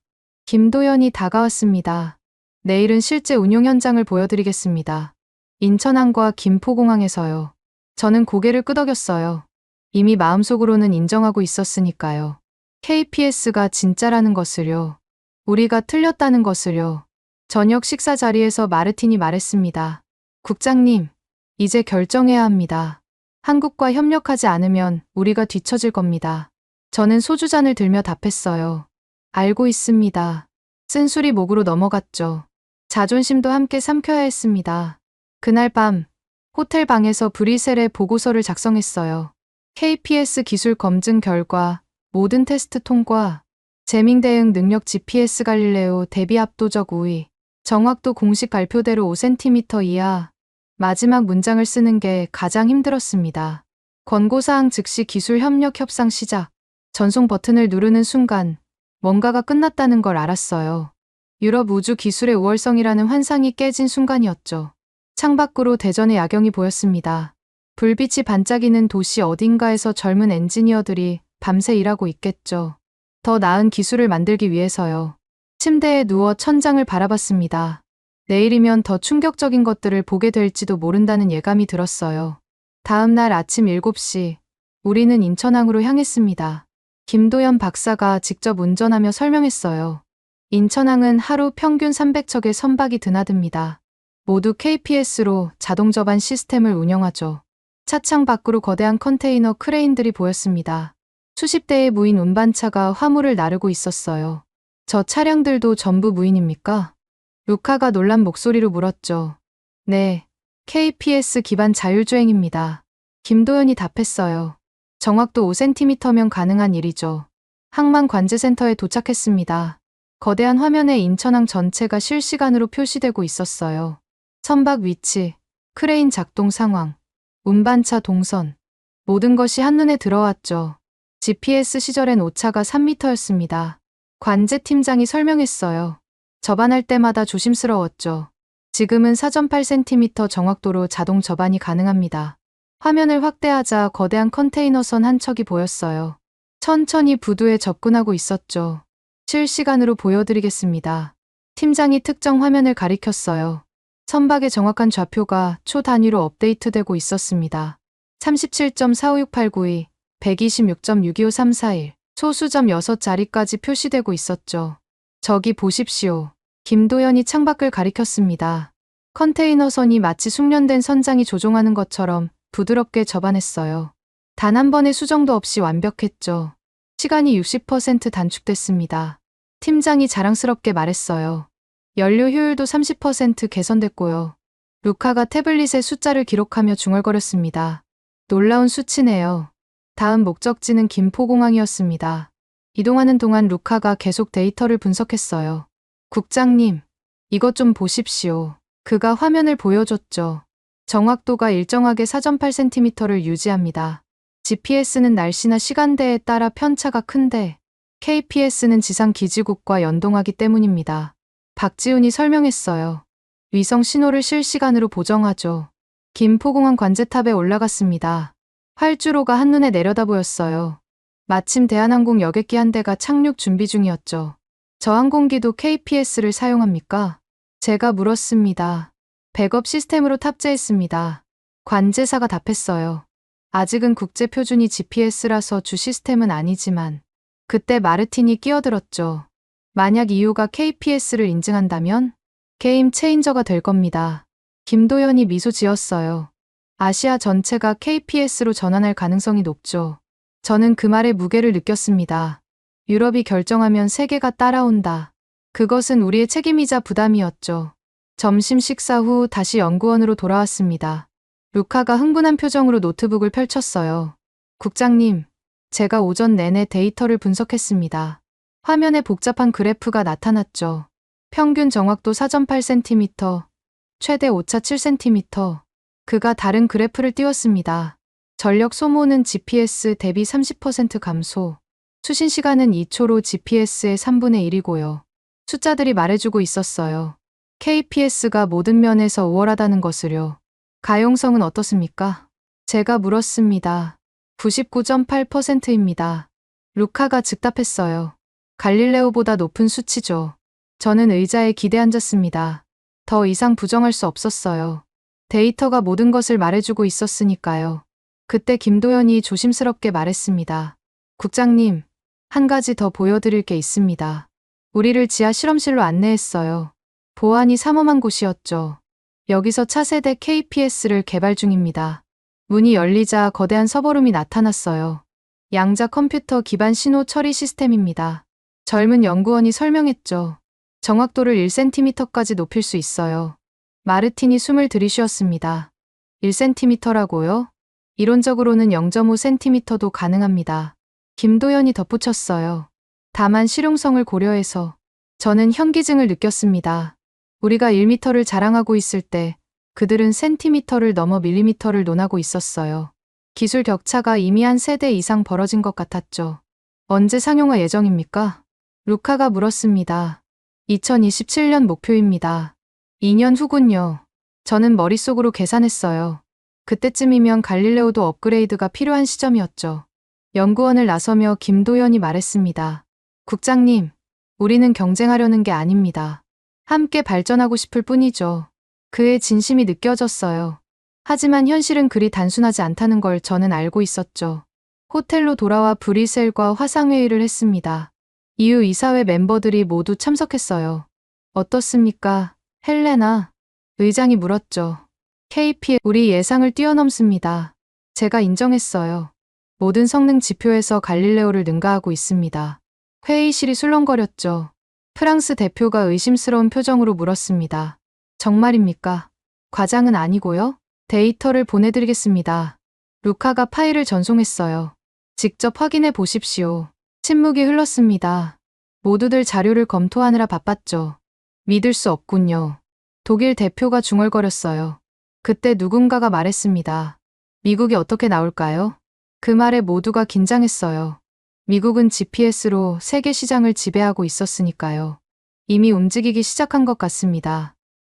김도연이 다가왔습니다. 내일은 실제 운용 현장을 보여드리겠습니다. 인천항과 김포공항에서요. 저는 고개를 끄덕였어요. 이미 마음속으로는 인정하고 있었으니까요. KPS가 진짜라는 것을요. 우리가 틀렸다는 것을요. 저녁 식사 자리에서 마르틴이 말했습니다. 국장님, 이제 결정해야 합니다. 한국과 협력하지 않으면 우리가 뒤처질 겁니다. 저는 소주잔을 들며 답했어요. 알고 있습니다. 쓴술이 목으로 넘어갔죠. 자존심도 함께 삼켜야 했습니다. 그날 밤 호텔 방에서 브리셀의 보고서를 작성했어요. KPS 기술 검증 결과, 모든 테스트 통과, 재밍 대응 능력 GPS 갈릴레오 대비 압도적 우위, 정확도 공식 발표대로 5cm 이하, 마지막 문장을 쓰는 게 가장 힘들었습니다. 권고사항 즉시 기술 협력 협상 시작. 전송 버튼을 누르는 순간 뭔가가 끝났다는 걸 알았어요. 유럽 우주 기술의 우월성이라는 환상이 깨진 순간이었죠. 창밖으로 대전의 야경이 보였습니다. 불빛이 반짝이는 도시 어딘가에서 젊은 엔지니어들이 밤새 일하고 있겠죠. 더 나은 기술을 만들기 위해서요. 침대에 누워 천장을 바라봤습니다. 내일이면 더 충격적인 것들을 보게 될지도 모른다는 예감이 들었어요. 다음 날 아침 7시, 우리는 인천항으로 향했습니다. 김도연 박사가 직접 운전하며 설명했어요. 인천항은 하루 평균 300척의 선박이 드나듭니다. 모두 KPS로 자동 접안 시스템을 운영하죠. 차창 밖으로 거대한 컨테이너 크레인들이 보였습니다. 수십 대의 무인 운반차가 화물을 나르고 있었어요. 저 차량들도 전부 무인입니까? 루카가 놀란 목소리로 물었죠. 네, KPS 기반 자율주행입니다. 김도연이 답했어요. 정확도 5cm면 가능한 일이죠. 항만관제센터에 도착했습니다. 거대한 화면에 인천항 전체가 실시간으로 표시되고 있었어요. 선박 위치, 크레인 작동 상황, 운반차 동선, 모든 것이 한눈에 들어왔죠. GPS 시절엔 오차가 3m였습니다. 관제팀장이 설명했어요. 접안할 때마다 조심스러웠죠. 지금은 4.8cm 정확도로 자동 접안이 가능합니다. 화면을 확대하자 거대한 컨테이너선 한 척이 보였어요. 천천히 부두에 접근하고 있었죠. 실시간으로 보여드리겠습니다. 팀장이 특정 화면을 가리켰어요. 선박의 정확한 좌표가 초 단위로 업데이트되고 있었습니다. 37.456892, 126.625341, 소수점 6자리까지 표시되고 있었죠. 저기 보십시오. 김도연이 창밖을 가리켰습니다. 컨테이너 선이 마치 숙련된 선장이 조종하는 것처럼 부드럽게 접안했어요. 단 한 번의 수정도 없이 완벽했죠. 시간이 60% 단축됐습니다. 팀장이 자랑스럽게 말했어요. 연료 효율도 30% 개선됐고요. 루카가 태블릿에 숫자를 기록하며 중얼거렸습니다. 놀라운 수치네요. 다음 목적지는 김포공항이었습니다. 이동하는 동안 루카가 계속 데이터를 분석했어요. 국장님, 이것 좀 보십시오. 그가 화면을 보여줬죠. 정확도가 일정하게 4.8cm를 유지합니다. GPS는 날씨나 시간대에 따라 편차가 큰데 KPS는 지상 기지국과 연동하기 때문입니다. 박지훈이 설명했어요. 위성 신호를 실시간으로 보정하죠. 김포공항 관제탑에 올라갔습니다. 활주로가 한눈에 내려다 보였어요. 마침 대한항공 여객기 한 대가 착륙 준비 중이었죠. 저 항공기도 KPS를 사용합니까? 제가 물었습니다. 백업 시스템으로 탑재했습니다. 관제사가 답했어요. 아직은 국제 표준이 GPS라서 주 시스템은 아니지만 그때 마르틴이 끼어들었죠. 만약 EU가 KPS를 인증한다면 게임 체인저가 될 겁니다. 김도연이 미소 지었어요. 아시아 전체가 KPS로 전환할 가능성이 높죠. 저는 그 말에 무게를 느꼈습니다. 유럽이 결정하면 세계가 따라온다. 그것은 우리의 책임이자 부담이었죠. 점심 식사 후 다시 연구원으로 돌아왔습니다. 루카가 흥분한 표정으로 노트북을 펼쳤어요. 국장님, 제가 오전 내내 데이터를 분석했습니다. 화면에 복잡한 그래프가 나타났죠. 평균 정확도 4.8cm, 최대 오차 7cm. 그가 다른 그래프를 띄웠습니다. 전력 소모는 GPS 대비 30% 감소. 수신 시간은 2초로 GPS의 3분의 1이고요. 숫자들이 말해주고 있었어요. KPS가 모든 면에서 우월하다는 것을요. 가용성은 어떻습니까? 제가 물었습니다. 99.8%입니다. 루카가 즉답했어요. 갈릴레오보다 높은 수치죠. 저는 의자에 기대 앉았습니다. 더 이상 부정할 수 없었어요. 데이터가 모든 것을 말해주고 있었으니까요. 그때 김도연이 조심스럽게 말했습니다. 국장님, 한 가지 더 보여드릴 게 있습니다. 우리를 지하 실험실로 안내했어요. 보안이 삼엄한 곳이었죠. 여기서 차세대 KPS를 개발 중입니다. 문이 열리자 거대한 서버룸이 나타났어요. 양자 컴퓨터 기반 신호 처리 시스템입니다. 젊은 연구원이 설명했죠. 정확도를 1cm까지 높일 수 있어요. 마르틴이 숨을 들이쉬었습니다. 1cm라고요? 이론적으로는 0.5cm도 가능합니다. 김도연이 덧붙였어요. 다만 실용성을 고려해서 저는 현기증을 느꼈습니다. 우리가 1m를 자랑하고 있을 때 그들은 센티미터를 넘어 밀리미터를 논하고 있었어요. 기술 격차가 이미 한 세대 이상 벌어진 것 같았죠. 언제 상용화 예정입니까? 루카가 물었습니다. 2027년 목표입니다. 2년 후군요. 저는 머릿속으로 계산했어요. 그때쯤이면 갈릴레오도 업그레이드가 필요한 시점이었죠. 연구원을 나서며 김도연이 말했습니다. 국장님, 우리는 경쟁하려는 게 아닙니다. 함께 발전하고 싶을 뿐이죠. 그의 진심이 느껴졌어요. 하지만 현실은 그리 단순하지 않다는 걸 저는 알고 있었죠. 호텔로 돌아와 브뤼셀과 화상회의를 했습니다. 이후 이사회 멤버들이 모두 참석했어요. 어떻습니까, 헬레나? 의장이 물었죠. KP에 우리 예상을 뛰어넘습니다. 제가 인정했어요. 모든 성능 지표에서 갈릴레오를 능가하고 있습니다. 회의실이 술렁거렸죠. 프랑스 대표가 의심스러운 표정으로 물었습니다. 정말입니까? 과장은 아니고요? 데이터를 보내드리겠습니다. 루카가 파일을 전송했어요. 직접 확인해 보십시오. 침묵이 흘렀습니다. 모두들 자료를 검토하느라 바빴죠. 믿을 수 없군요. 독일 대표가 중얼거렸어요. 그때 누군가가 말했습니다. 미국이 어떻게 나올까요? 그 말에 모두가 긴장했어요. 미국은 GPS로 세계 시장을 지배하고 있었으니까요. 이미 움직이기 시작한 것 같습니다.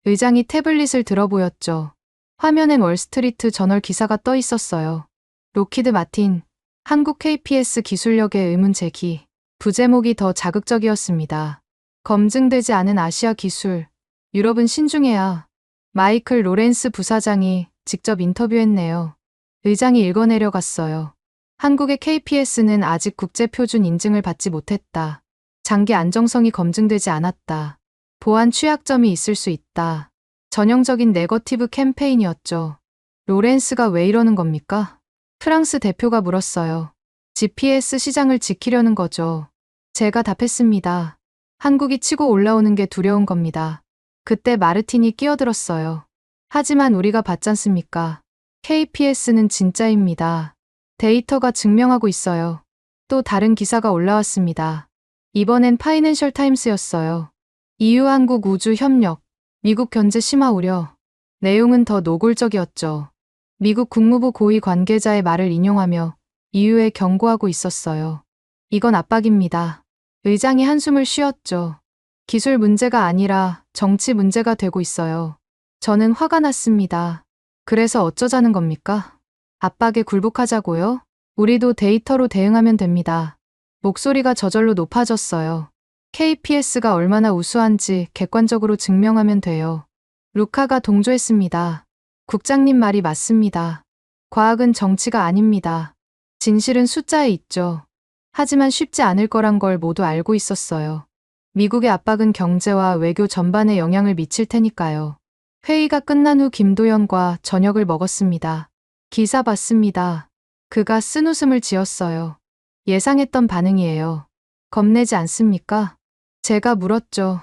의장이 태블릿을 들어 보였죠. 화면엔 월스트리트 저널 기사가 떠 있었어요. 로키드 마틴, 한국 KPS 기술력의 의문 제기. 부제목이 더 자극적이었습니다. 검증되지 않은 아시아 기술. 유럽은 신중해야. 마이클 로렌스 부사장이 직접 인터뷰했네요. 의장이 읽어내려갔어요. 한국의 KPS는 아직 국제표준 인증을 받지 못했다. 장기 안정성이 검증되지 않았다. 보안 취약점이 있을 수 있다. 전형적인 네거티브 캠페인이었죠. 로렌스가 왜 이러는 겁니까? 프랑스 대표가 물었어요. GPS 시장을 지키려는 거죠. 제가 답했습니다. 한국이 치고 올라오는 게 두려운 겁니다. 그때 마르틴이 끼어들었어요. 하지만 우리가 봤잖습니까? KPS는 진짜입니다. 데이터가 증명하고 있어요. 또 다른 기사가 올라왔습니다. 이번엔 파이낸셜 타임스였어요. EU 한국 우주 협력, 미국 견제 심화 우려. 내용은 더 노골적이었죠. 미국 국무부 고위 관계자의 말을 인용하며 EU에 경고하고 있었어요. 이건 압박입니다. 의장이 한숨을 쉬었죠. 기술 문제가 아니라 정치 문제가 되고 있어요. 저는 화가 났습니다. 그래서 어쩌자는 겁니까? 압박에 굴복하자고요? 우리도 데이터로 대응하면 됩니다. 목소리가 저절로 높아졌어요. KPS가 얼마나 우수한지 객관적으로 증명하면 돼요. 루카가 동조했습니다. 국장님 말이 맞습니다. 과학은 정치가 아닙니다. 진실은 숫자에 있죠. 하지만 쉽지 않을 거란 걸 모두 알고 있었어요. 미국의 압박은 경제와 외교 전반에 영향을 미칠 테니까요. 회의가 끝난 후 김도연과 저녁을 먹었습니다. 기사 봤습니다. 그가 쓴 웃음을 지었어요. 예상했던 반응이에요. 겁내지 않습니까? 제가 물었죠.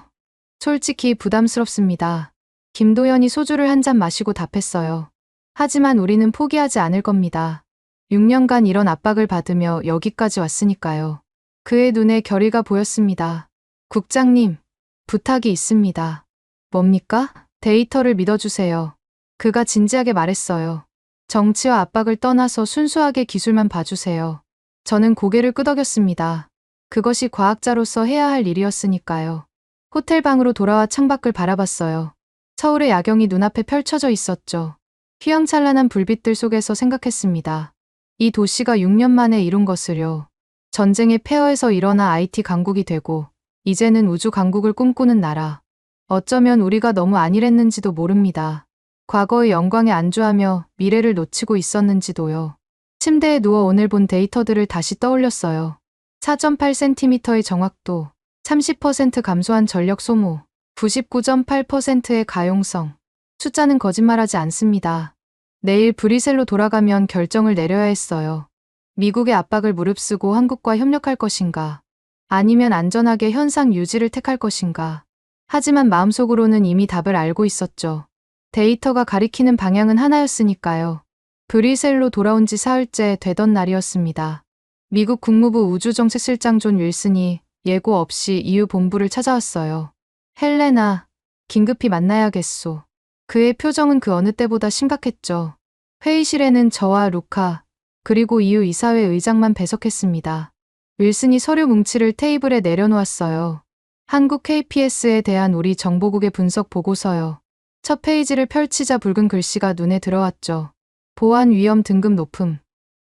솔직히 부담스럽습니다. 김도연이 소주를 한 잔 마시고 답했어요. 하지만 우리는 포기하지 않을 겁니다. 6년간 이런 압박을 받으며 여기까지 왔으니까요. 그의 눈에 결의가 보였습니다. 국장님, 부탁이 있습니다. 뭡니까? 데이터를 믿어주세요. 그가 진지하게 말했어요. 정치와 압박을 떠나서 순수하게 기술만 봐주세요. 저는 고개를 끄덕였습니다. 그것이 과학자로서 해야 할 일이었으니까요. 호텔 방으로 돌아와 창밖을 바라봤어요. 서울의 야경이 눈앞에 펼쳐져 있었죠. 휘황찬란한 불빛들 속에서 생각했습니다. 이 도시가 6년 만에 이룬 것을요. 전쟁의 폐허에서 일어나 IT 강국이 되고 이제는 우주 강국을 꿈꾸는 나라. 어쩌면 우리가 너무 안일했는지도 모릅니다. 과거의 영광에 안주하며 미래를 놓치고 있었는지도요. 침대에 누워 오늘 본 데이터들을 다시 떠올렸어요. 4.8cm의 정확도, 30% 감소한 전력 소모, 99.8%의 가용성. 숫자는 거짓말하지 않습니다. 내일 브뤼셀로 돌아가면 결정을 내려야 했어요. 미국의 압박을 무릅쓰고 한국과 협력할 것인가? 아니면 안전하게 현상 유지를 택할 것인가? 하지만 마음속으로는 이미 답을 알고 있었죠. 데이터가 가리키는 방향은 하나였으니까요. 브뤼셀로 돌아온 지 사흘째 되던 날이었습니다. 미국 국무부 우주정책실장 존 윌슨이 예고 없이 EU 본부를 찾아왔어요. 헬레나, 긴급히 만나야겠소. 그의 표정은 그 어느 때보다 심각했죠. 회의실에는 저와 루카, 그리고 EU 이사회 의장만 배석했습니다. 윌슨이 서류 뭉치를 테이블에 내려놓았어요. 한국 KPS에 대한 우리 정보국의 분석 보고서요. 첫 페이지를 펼치자 붉은 글씨가 눈에 들어왔죠. 보안 위험 등급 높음.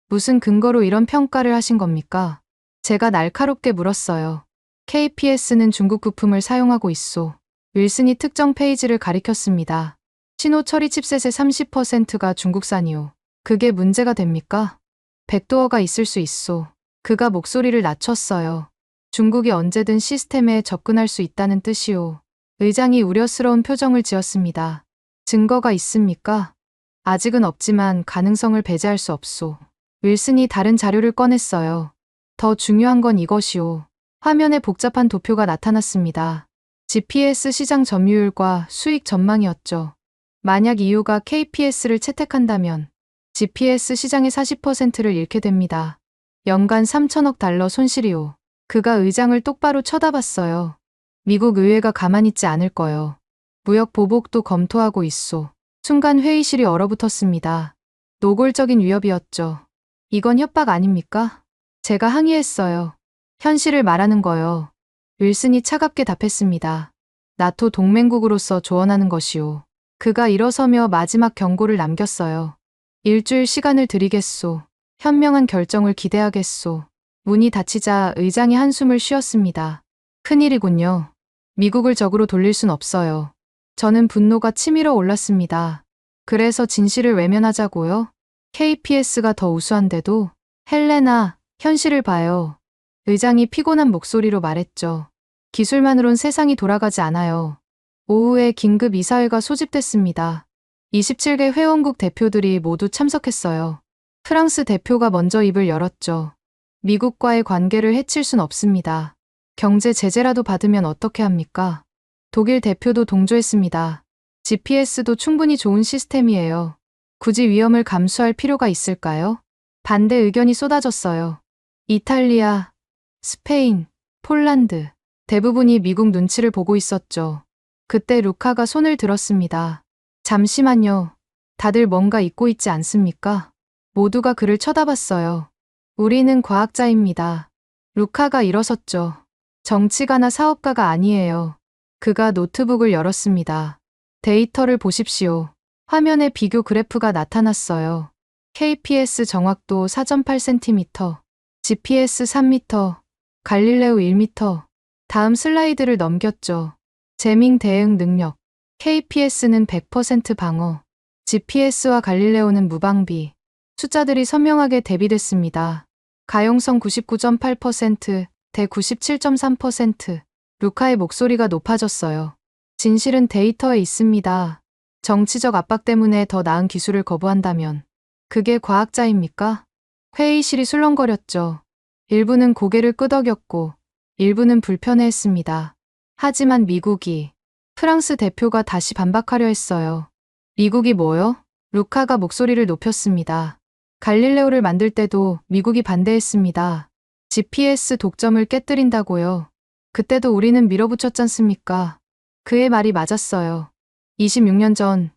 무슨 근거로 이런 평가를 하신 겁니까? 제가 날카롭게 물었어요. KPS는 중국 부품을 사용하고 있소. 윌슨이 특정 페이지를 가리켰습니다. 신호 처리 칩셋의 30%가 중국산이오. 그게 문제가 됩니까? 백도어가 있을 수 있소. 그가 목소리를 낮췄어요. 중국이 언제든 시스템에 접근할 수 있다는 뜻이오. 의장이 우려스러운 표정을 지었습니다. 증거가 있습니까? 아직은 없지만 가능성을 배제할 수 없소. 윌슨이 다른 자료를 꺼냈어요. 더 중요한 건 이것이오. 화면에 복잡한 도표가 나타났습니다. GPS 시장 점유율과 수익 전망이었죠. 만약 EU가 KPS를 채택한다면 GPS 시장의 40%를 잃게 됩니다. 연간 3천억 달러 손실이오. 그가 의장을 똑바로 쳐다봤어요. 미국 의회가 가만히 있지 않을 거요. 무역 보복도 검토하고 있소. 순간 회의실이 얼어붙었습니다. 노골적인 위협이었죠. 이건 협박 아닙니까? 제가 항의했어요. 현실을 말하는 거요. 윌슨이 차갑게 답했습니다. 나토 동맹국으로서 조언하는 것이오. 그가 일어서며 마지막 경고를 남겼어요. 일주일 시간을 드리겠소. 현명한 결정을 기대하겠소. 문이 닫히자 의장이 한숨을 쉬었습니다. 큰일이군요. 미국을 적으로 돌릴 순 없어요. 저는 분노가 치밀어 올랐습니다. 그래서 진실을 외면하자고요? KPS가 더 우수한데도? 헬레나, 현실을 봐요. 의장이 피곤한 목소리로 말했죠. 기술만으론 세상이 돌아가지 않아요. 오후에 긴급 이사회가 소집됐습니다. 27개 회원국 대표들이 모두 참석했어요. 프랑스 대표가 먼저 입을 열었죠. 미국과의 관계를 해칠 순 없습니다. 경제 제재라도 받으면 어떻게 합니까? 독일 대표도 동조했습니다. GPS도 충분히 좋은 시스템이에요. 굳이 위험을 감수할 필요가 있을까요? 반대 의견이 쏟아졌어요. 이탈리아, 스페인, 폴란드. 대부분이 미국 눈치를 보고 있었죠. 그때 루카가 손을 들었습니다. 잠시만요. 다들 뭔가 잊고 있지 않습니까? 모두가 그를 쳐다봤어요. 우리는 과학자입니다. 루카가 일어섰죠. 정치가나 사업가가 아니에요. 그가 노트북을 열었습니다. 데이터를 보십시오. 화면에 비교 그래프가 나타났어요. KPS 정확도 4.8cm, GPS 3m, 갈릴레오 1m. 다음 슬라이드를 넘겼죠. 재밍 대응 능력. KPS는 100% 방어. GPS와 갈릴레오는 무방비. 숫자들이 선명하게 대비됐습니다. 가용성 99.8%, 대 97.3%. 루카의 목소리가 높아졌어요. 진실은 데이터에 있습니다. 정치적 압박 때문에 더 나은 기술을 거부한다면 그게 과학자입니까? 회의실이 술렁거렸죠. 일부는 고개를 끄덕였고 일부는 불편해했습니다. 하지만 미국이, 프랑스 대표가 다시 반박하려 했어요. 미국이 뭐요? 루카가 목소리를 높였습니다. 갈릴레오를 만들 때도 미국이 반대했습니다. GPS 독점을 깨뜨린다고요. 그때도 우리는 밀어붙였잖습니까? 그의 말이 맞았어요. 26년 전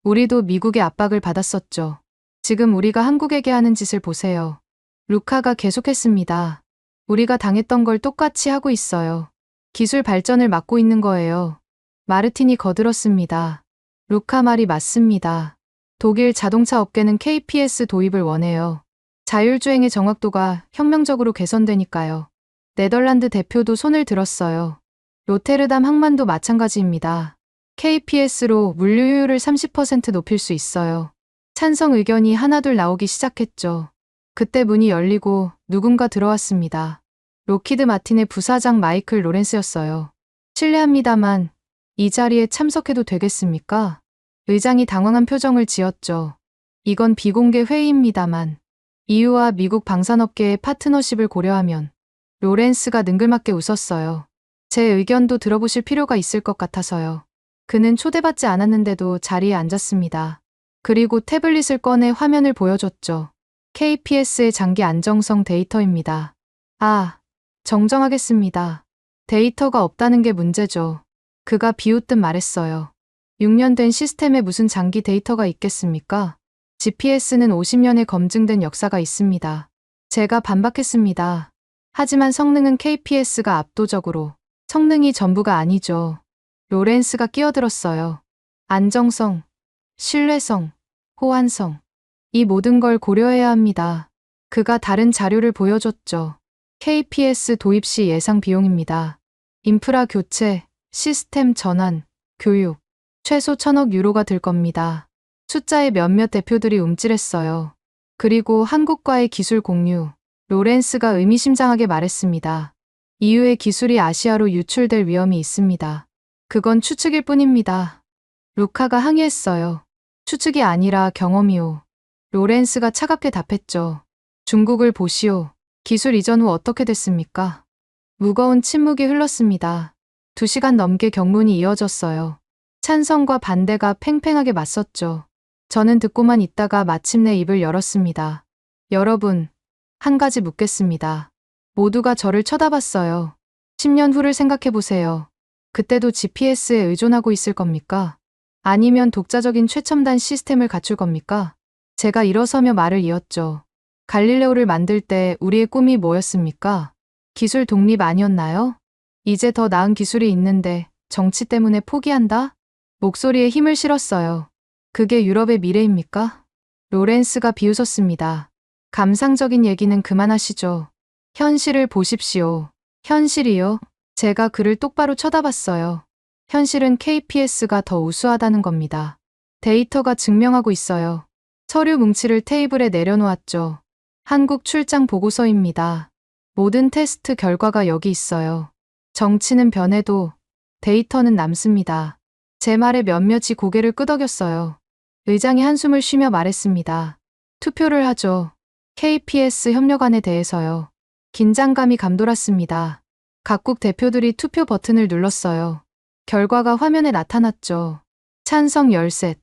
우리도 미국의 압박을 받았었죠. 지금 우리가 한국에게 하는 짓을 보세요. 루카가 계속했습니다. 우리가 당했던 걸 똑같이 하고 있어요. 기술 발전을 막고 있는 거예요. 마르틴이 거들었습니다. 루카 말이 맞습니다. 독일 자동차 업계는 KPS 도입을 원해요. 자율주행의 정확도가 혁명적으로 개선되니까요. 네덜란드 대표도 손을 들었어요. 로테르담 항만도 마찬가지입니다. KPS로 물류효율을 30% 높일 수 있어요. 찬성 의견이 하나둘 나오기 시작했죠. 그때 문이 열리고 누군가 들어왔습니다. 로키드 마틴의 부사장 마이클 로렌스였어요. 실례합니다만 이 자리에 참석해도 되겠습니까? 의장이 당황한 표정을 지었죠. 이건 비공개 회의입니다만 EU와 미국 방산업계의 파트너십을 고려하면 로렌스가 능글맞게 웃었어요. 제 의견도 들어보실 필요가 있을 것 같아서요. 그는 초대받지 않았는데도 자리에 앉았습니다. 그리고 태블릿을 꺼내 화면을 보여줬죠. KPS의 장기 안정성 데이터입니다. 아, 정정하겠습니다. 데이터가 없다는 게 문제죠. 그가 비웃듯 말했어요. 6년 된 시스템에 무슨 장기 데이터가 있겠습니까? GPS는 50년의 검증된 역사가 있습니다. 제가 반박했습니다. 하지만 성능은 KPS가 압도적으로. 성능이 전부가 아니죠. 로렌스가 끼어들었어요. 안정성, 신뢰성, 호환성. 이 모든 걸 고려해야 합니다. 그가 다른 자료를 보여줬죠. KPS 도입 시 예상 비용입니다. 인프라 교체, 시스템 전환, 교육. 최소 1,000억 유로가 들 겁니다. 숫자에 몇몇 대표들이 움찔했어요. 그리고 한국과의 기술 공유. 로렌스가 의미심장하게 말했습니다. EU의 기술이 아시아로 유출될 위험이 있습니다. 그건 추측일 뿐입니다. 루카가 항의했어요. 추측이 아니라 경험이오. 로렌스가 차갑게 답했죠. 중국을 보시오. 기술 이전 후 어떻게 됐습니까? 무거운 침묵이 흘렀습니다. 2시간 넘게 경론이 이어졌어요. 찬성과 반대가 팽팽하게 맞섰죠. 저는 듣고만 있다가 마침내 입을 열었습니다. 여러분, 한 가지 묻겠습니다. 모두가 저를 쳐다봤어요. 10년 후를 생각해보세요. 그때도 GPS에 의존하고 있을 겁니까? 아니면 독자적인 최첨단 시스템을 갖출 겁니까? 제가 일어서며 말을 이었죠. 갈릴레오를 만들 때 우리의 꿈이 뭐였습니까? 기술 독립 아니었나요? 이제 더 나은 기술이 있는데 정치 때문에 포기한다? 목소리에 힘을 실었어요. 그게 유럽의 미래입니까? 로렌스가 비웃었습니다. 감상적인 얘기는 그만하시죠. 현실을 보십시오. 현실이요? 제가 그를 똑바로 쳐다봤어요. 현실은 KPS가 더 우수하다는 겁니다. 데이터가 증명하고 있어요. 서류 뭉치를 테이블에 내려놓았죠. 한국 출장 보고서입니다. 모든 테스트 결과가 여기 있어요. 정치는 변해도 데이터는 남습니다. 제 말에 몇몇이 고개를 끄덕였어요. 의장이 한숨을 쉬며 말했습니다. 투표를 하죠. KPS 협력안에 대해서요. 긴장감이 감돌았습니다. 각국 대표들이 투표 버튼을 눌렀어요. 결과가 화면에 나타났죠. 찬성 13,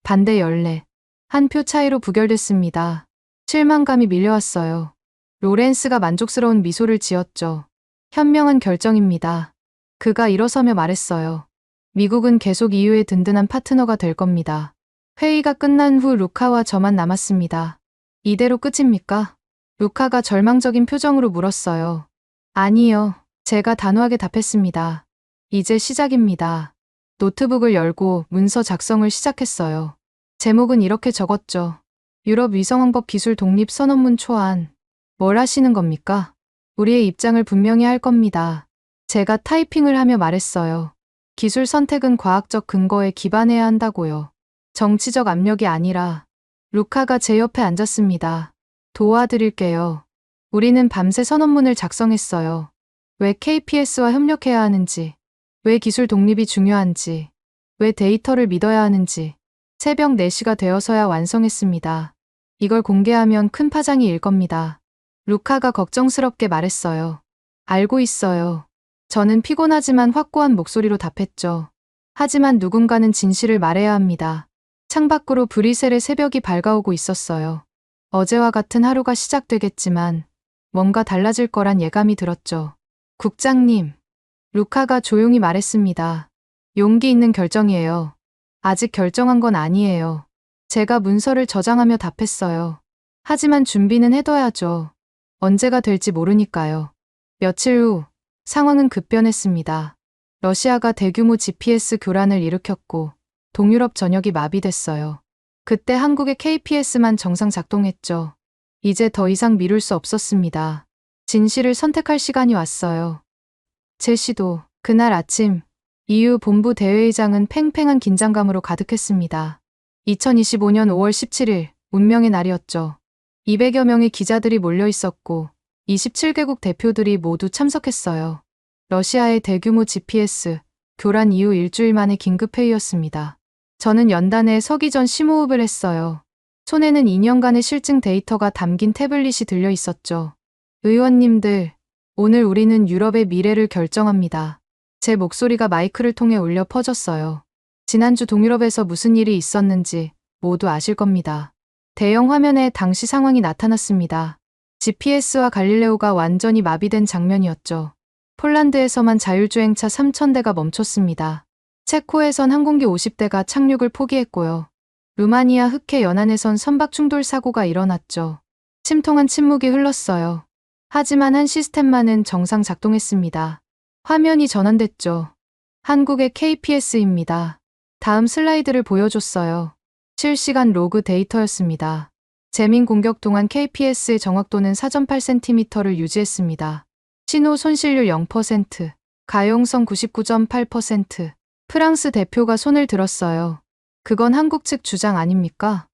반대 14. 한 표 차이로 부결됐습니다. 실망감이 밀려왔어요. 로렌스가 만족스러운 미소를 지었죠. 현명한 결정입니다. 그가 일어서며 말했어요. 미국은 계속 EU의 든든한 파트너가 될 겁니다. 회의가 끝난 후 루카와 저만 남았습니다. 이대로 끝입니까? 루카가 절망적인 표정으로 물었어요. 아니요. 제가 단호하게 답했습니다. 이제 시작입니다. 노트북을 열고 문서 작성을 시작했어요. 제목은 이렇게 적었죠. 유럽 위성항법 기술 독립 선언문 초안. 뭘 하시는 겁니까? 우리의 입장을 분명히 할 겁니다. 제가 타이핑을 하며 말했어요. 기술 선택은 과학적 근거에 기반해야 한다고요. 정치적 압력이 아니라. 루카가 제 옆에 앉았습니다. 도와드릴게요. 우리는 밤새 선언문을 작성했어요. 왜 KPS와 협력해야 하는지, 왜 기술 독립이 중요한지, 왜 데이터를 믿어야 하는지. 새벽 4시가 되어서야 완성했습니다. 이걸 공개하면 큰 파장이 일 겁니다. 루카가 걱정스럽게 말했어요. 알고 있어요. 저는 피곤하지만 확고한 목소리로 답했죠. 하지만 누군가는 진실을 말해야 합니다. 창밖으로 브뤼셀의 새벽이 밝아오고 있었어요. 어제와 같은 하루가 시작되겠지만 뭔가 달라질 거란 예감이 들었죠. 국장님, 루카가 조용히 말했습니다. 용기 있는 결정이에요. 아직 결정한 건 아니에요. 제가 문서를 저장하며 답했어요. 하지만 준비는 해둬야죠. 언제가 될지 모르니까요. 며칠 후 상황은 급변했습니다. 러시아가 대규모 GPS 교란을 일으켰고 동유럽 전역이 마비됐어요. 그때 한국의 KPS만 정상 작동했죠. 이제 더 이상 미룰 수 없었습니다. 진실을 선택할 시간이 왔어요. 제시도 그날 아침 EU 본부 대회의장은 팽팽한 긴장감으로 가득했습니다. 2025년 5월 17일 운명의 날이었죠. 200여 명의 기자들이 몰려 있었고 27개국 대표들이 모두 참석했어요. 러시아의 대규모 GPS 교란 이후 일주일 만의 긴급회의였습니다. 저는 연단에 서기 전 심호흡을 했어요. 손에는 2년간의 실증 데이터가 담긴 태블릿이 들려 있었죠. 의원님들, 오늘 우리는 유럽의 미래를 결정합니다. 제 목소리가 마이크를 통해 울려 퍼졌어요. 지난주 동유럽에서 무슨 일이 있었는지 모두 아실 겁니다. 대형 화면에 당시 상황이 나타났습니다. GPS와 갈릴레오가 완전히 마비된 장면이었죠. 폴란드에서만 자율주행차 3,000대가 멈췄습니다. 체코에선 항공기 50대가 착륙을 포기했고요. 루마니아 흑해 연안에선 선박 충돌 사고가 일어났죠. 침통한 침묵이 흘렀어요. 하지만 한 시스템만은 정상 작동했습니다. 화면이 전환됐죠. 한국의 KPS입니다. 다음 슬라이드를 보여줬어요. 실시간 로그 데이터였습니다. 재민 공격 동안 KPS의 정확도는 4.8cm를 유지했습니다. 신호 손실률 0%, 가용성 99.8%. 프랑스 대표가 손을 들었어요. 그건 한국 측 주장 아닙니까?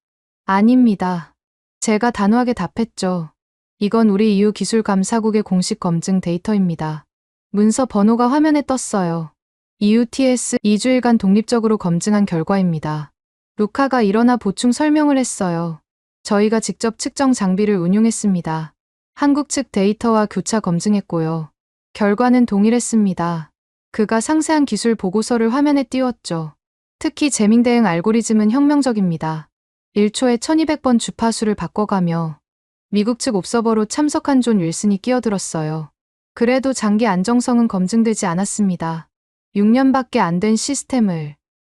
아닙니다. 제가 단호하게 답했죠. 이건 우리 EU 기술감사국의 공식 검증 데이터입니다. 문서 번호가 화면에 떴어요. EUTS 2주일간 독립적으로 검증한 결과입니다. 루카가 일어나 보충 설명을 했어요. 저희가 직접 측정 장비를 운용했습니다. 한국 측 데이터와 교차 검증했고요. 결과는 동일했습니다. 그가 상세한 기술 보고서를 화면에 띄웠죠. 특히 재밍 대응 알고리즘은 혁명적입니다. 1초에 1200번 주파수를 바꿔가며 미국 측 옵서버로 참석한 존 윌슨이 끼어들었어요. 그래도 장기 안정성은 검증되지 않았습니다. 6년밖에 안 된 시스템을.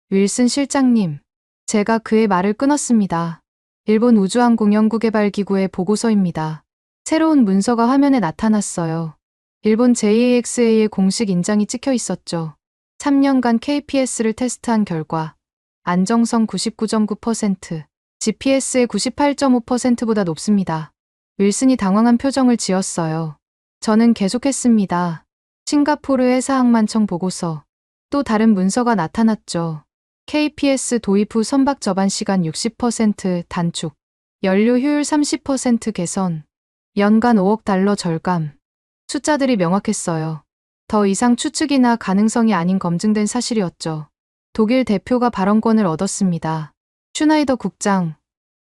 윌슨 실장님, 제가 그의 말을 끊었습니다. 일본 우주항공연구개발기구의 보고서입니다. 새로운 문서가 화면에 나타났어요. 일본 JAXA의 공식 인장이 찍혀 있었죠. 3년간 KPS를 테스트한 결과 안정성 99.9%, GPS의 98.5%보다 높습니다. 윌슨이 당황한 표정을 지었어요. 저는 계속했습니다. 싱가포르 해사항만청 보고서. 또 다른 문서가 나타났죠. KPS 도입 후 선박 접안 시간 60% 단축, 연료 효율 30% 개선, 연간 5억 달러 절감. 숫자들이 명확했어요. 더 이상 추측이나 가능성이 아닌 검증된 사실이었죠. 독일 대표가 발언권을 얻었습니다. 슈나이더 국장,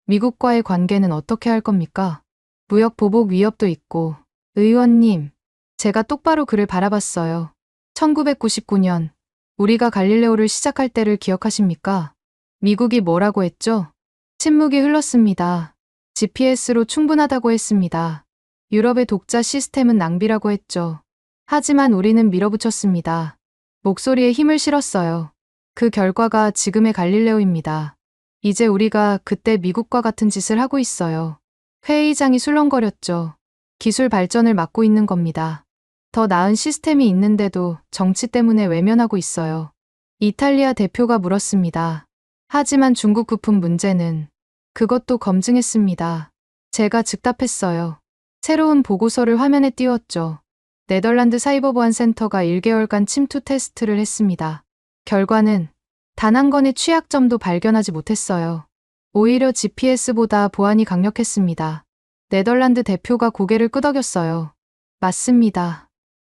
미국과의 관계는 어떻게 할 겁니까? 무역 보복 위협도 있고. 의원님, 제가 똑바로 그를 바라봤어요. 1999년, 우리가 갈릴레오를 시작할 때를 기억하십니까? 미국이 뭐라고 했죠? 침묵이 흘렀습니다. GPS로 충분하다고 했습니다. 유럽의 독자 시스템은 낭비라고 했죠. 하지만 우리는 밀어붙였습니다. 목소리에 힘을 실었어요. 그 결과가 지금의 갈릴레오입니다. 이제 우리가 그때 미국과 같은 짓을 하고 있어요. 회의장이 술렁거렸죠. 기술 발전을 막고 있는 겁니다. 더 나은 시스템이 있는데도 정치 때문에 외면하고 있어요. 이탈리아 대표가 물었습니다. 하지만 중국 부품 문제는 그것도 검증했습니다. 제가 즉답했어요. 새로운 보고서를 화면에 띄웠죠. 네덜란드 사이버보안센터가 1개월간 침투 테스트를 했습니다. 결과는 단 한 건의 취약점도 발견하지 못했어요. 오히려 GPS보다 보안이 강력했습니다. 네덜란드 대표가 고개를 끄덕였어요. 맞습니다.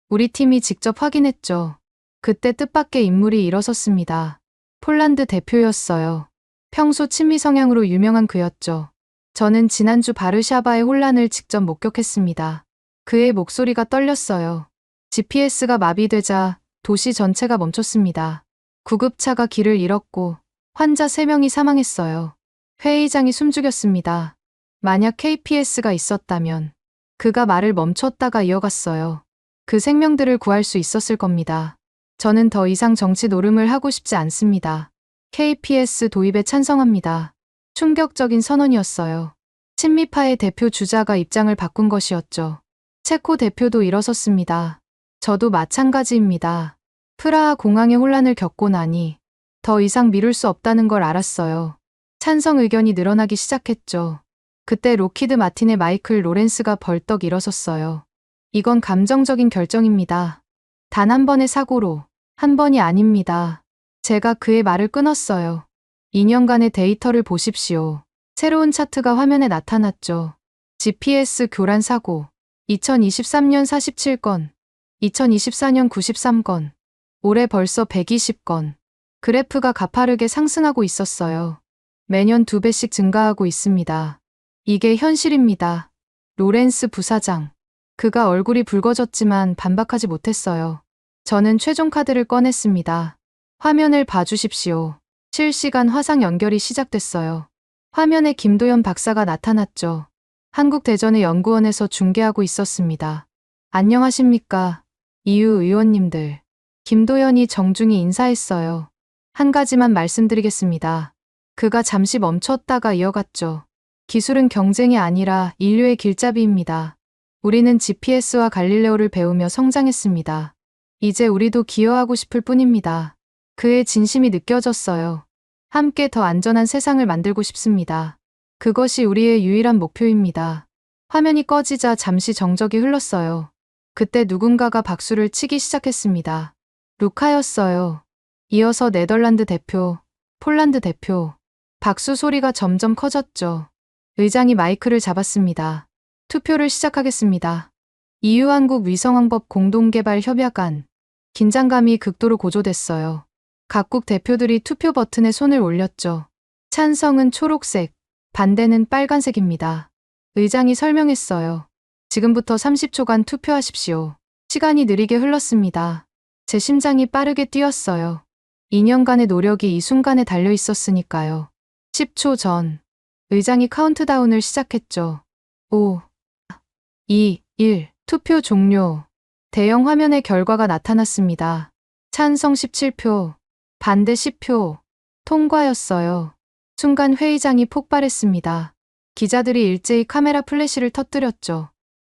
우리 팀이 직접 확인했죠. 그때 뜻밖의 인물이 일어섰습니다. 폴란드 대표였어요. 평소 친미 성향으로 유명한 그였죠. 저는 지난주 바르샤바의 혼란을 직접 목격했습니다. 그의 목소리가 떨렸어요. GPS가 마비되자 도시 전체가 멈췄습니다. 구급차가 길을 잃었고 환자 3명이 사망했어요. 회의장이 숨죽였습니다. 만약 KPS가 있었다면 그가 말을 멈췄다가 이어갔어요. 그 생명들을 구할 수 있었을 겁니다. 저는 더 이상 정치 노름을 하고 싶지 않습니다. KPS 도입에 찬성합니다. 충격적인 선언이었어요. 친미파의 대표 주자가 입장을 바꾼 것이었죠. 체코 대표도 일어섰습니다. 저도 마찬가지입니다. 프라하 공항의 혼란을 겪고 나니 더 이상 미룰 수 없다는 걸 알았어요. 찬성 의견이 늘어나기 시작했죠. 그때 로키드 마틴의 마이클 로렌스가 벌떡 일어섰어요. 이건 감정적인 결정입니다. 단 한 번의 사고로, 한 번이 아닙니다. 제가 그의 말을 끊었어요. 2년간의 데이터를 보십시오. 새로운 차트가 화면에 나타났죠. GPS 교란 사고, 2023년 47건, 2024년 93건, 올해 벌써 120건. 그래프가 가파르게 상승하고 있었어요. 매년 2배씩 증가하고 있습니다. 이게 현실입니다. 로렌스 부사장. 그가 얼굴이 붉어졌지만 반박하지 못했어요. 저는 최종 카드를 꺼냈습니다. 화면을 봐주십시오. 실시간 화상 연결이 시작됐어요. 화면에 김도연 박사가 나타났죠. 한국대전의 연구원에서 중계하고 있었습니다. 안녕하십니까. 이유 의원님들. 김도연이 정중히 인사했어요. 한 가지만 말씀드리겠습니다. 그가 잠시 멈췄다가 이어갔죠. 기술은 경쟁이 아니라 인류의 길잡이입니다. 우리는 GPS와 갈릴레오를 배우며 성장했습니다. 이제 우리도 기여하고 싶을 뿐입니다. 그의 진심이 느껴졌어요. 함께 더 안전한 세상을 만들고 싶습니다. 그것이 우리의 유일한 목표입니다. 화면이 꺼지자 잠시 정적이 흘렀어요. 그때 누군가가 박수를 치기 시작했습니다. 루카였어요. 이어서 네덜란드 대표, 폴란드 대표. 박수 소리가 점점 커졌죠. 의장이 마이크를 잡았습니다. 투표를 시작하겠습니다. EU-한국 위성항법 공동개발 협약안. 긴장감이 극도로 고조됐어요. 각국 대표들이 투표 버튼에 손을 올렸죠. 찬성은 초록색, 반대는 빨간색입니다. 의장이 설명했어요. 지금부터 30초간 투표하십시오. 시간이 느리게 흘렀습니다. 제 심장이 빠르게 뛰었어요. 2년간의 노력이 이 순간에 달려 있었으니까요. 10초 전, 의장이 카운트다운을 시작했죠. 5, 2, 1, 투표 종료. 대형 화면에 결과가 나타났습니다. 찬성 17표, 반대 10표, 통과였어요. 순간 회의장이 폭발했습니다. 기자들이 일제히 카메라 플래시를 터뜨렸죠.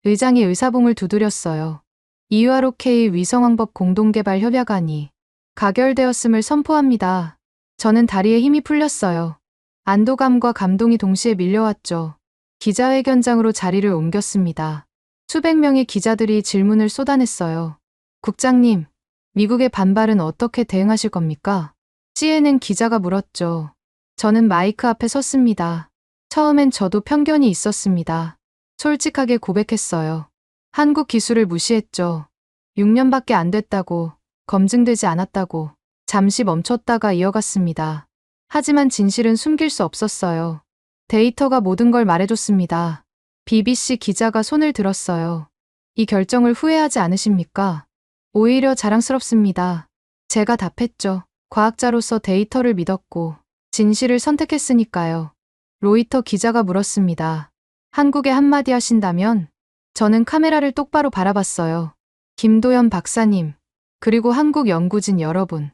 의장이 의사봉을 두드렸어요. EUROK 위성항법 공동개발 협약안이 가결되었음을 선포합니다. 저는 다리에 힘이 풀렸어요. 안도감과 감동이 동시에 밀려왔죠. 기자회견장으로 자리를 옮겼습니다. 수백 명의 기자들이 질문을 쏟아냈어요. 국장님, 미국의 반발은 어떻게 대응하실 겁니까? CNN 기자가 물었죠. 저는 마이크 앞에 섰습니다. 처음엔 저도 편견이 있었습니다. 솔직하게 고백했어요. 한국 기술을 무시했죠. 6년밖에 안 됐다고, 검증되지 않았다고, 잠시 멈췄다가 이어갔습니다. 하지만 진실은 숨길 수 없었어요. 데이터가 모든 걸 말해줬습니다. BBC 기자가 손을 들었어요. 이 결정을 후회하지 않으십니까? 오히려 자랑스럽습니다. 제가 답했죠. 과학자로서 데이터를 믿었고, 진실을 선택했으니까요. 로이터 기자가 물었습니다. 한국에 한마디 하신다면? 저는 카메라를 똑바로 바라봤어요. 김도연 박사님, 그리고 한국 연구진 여러분.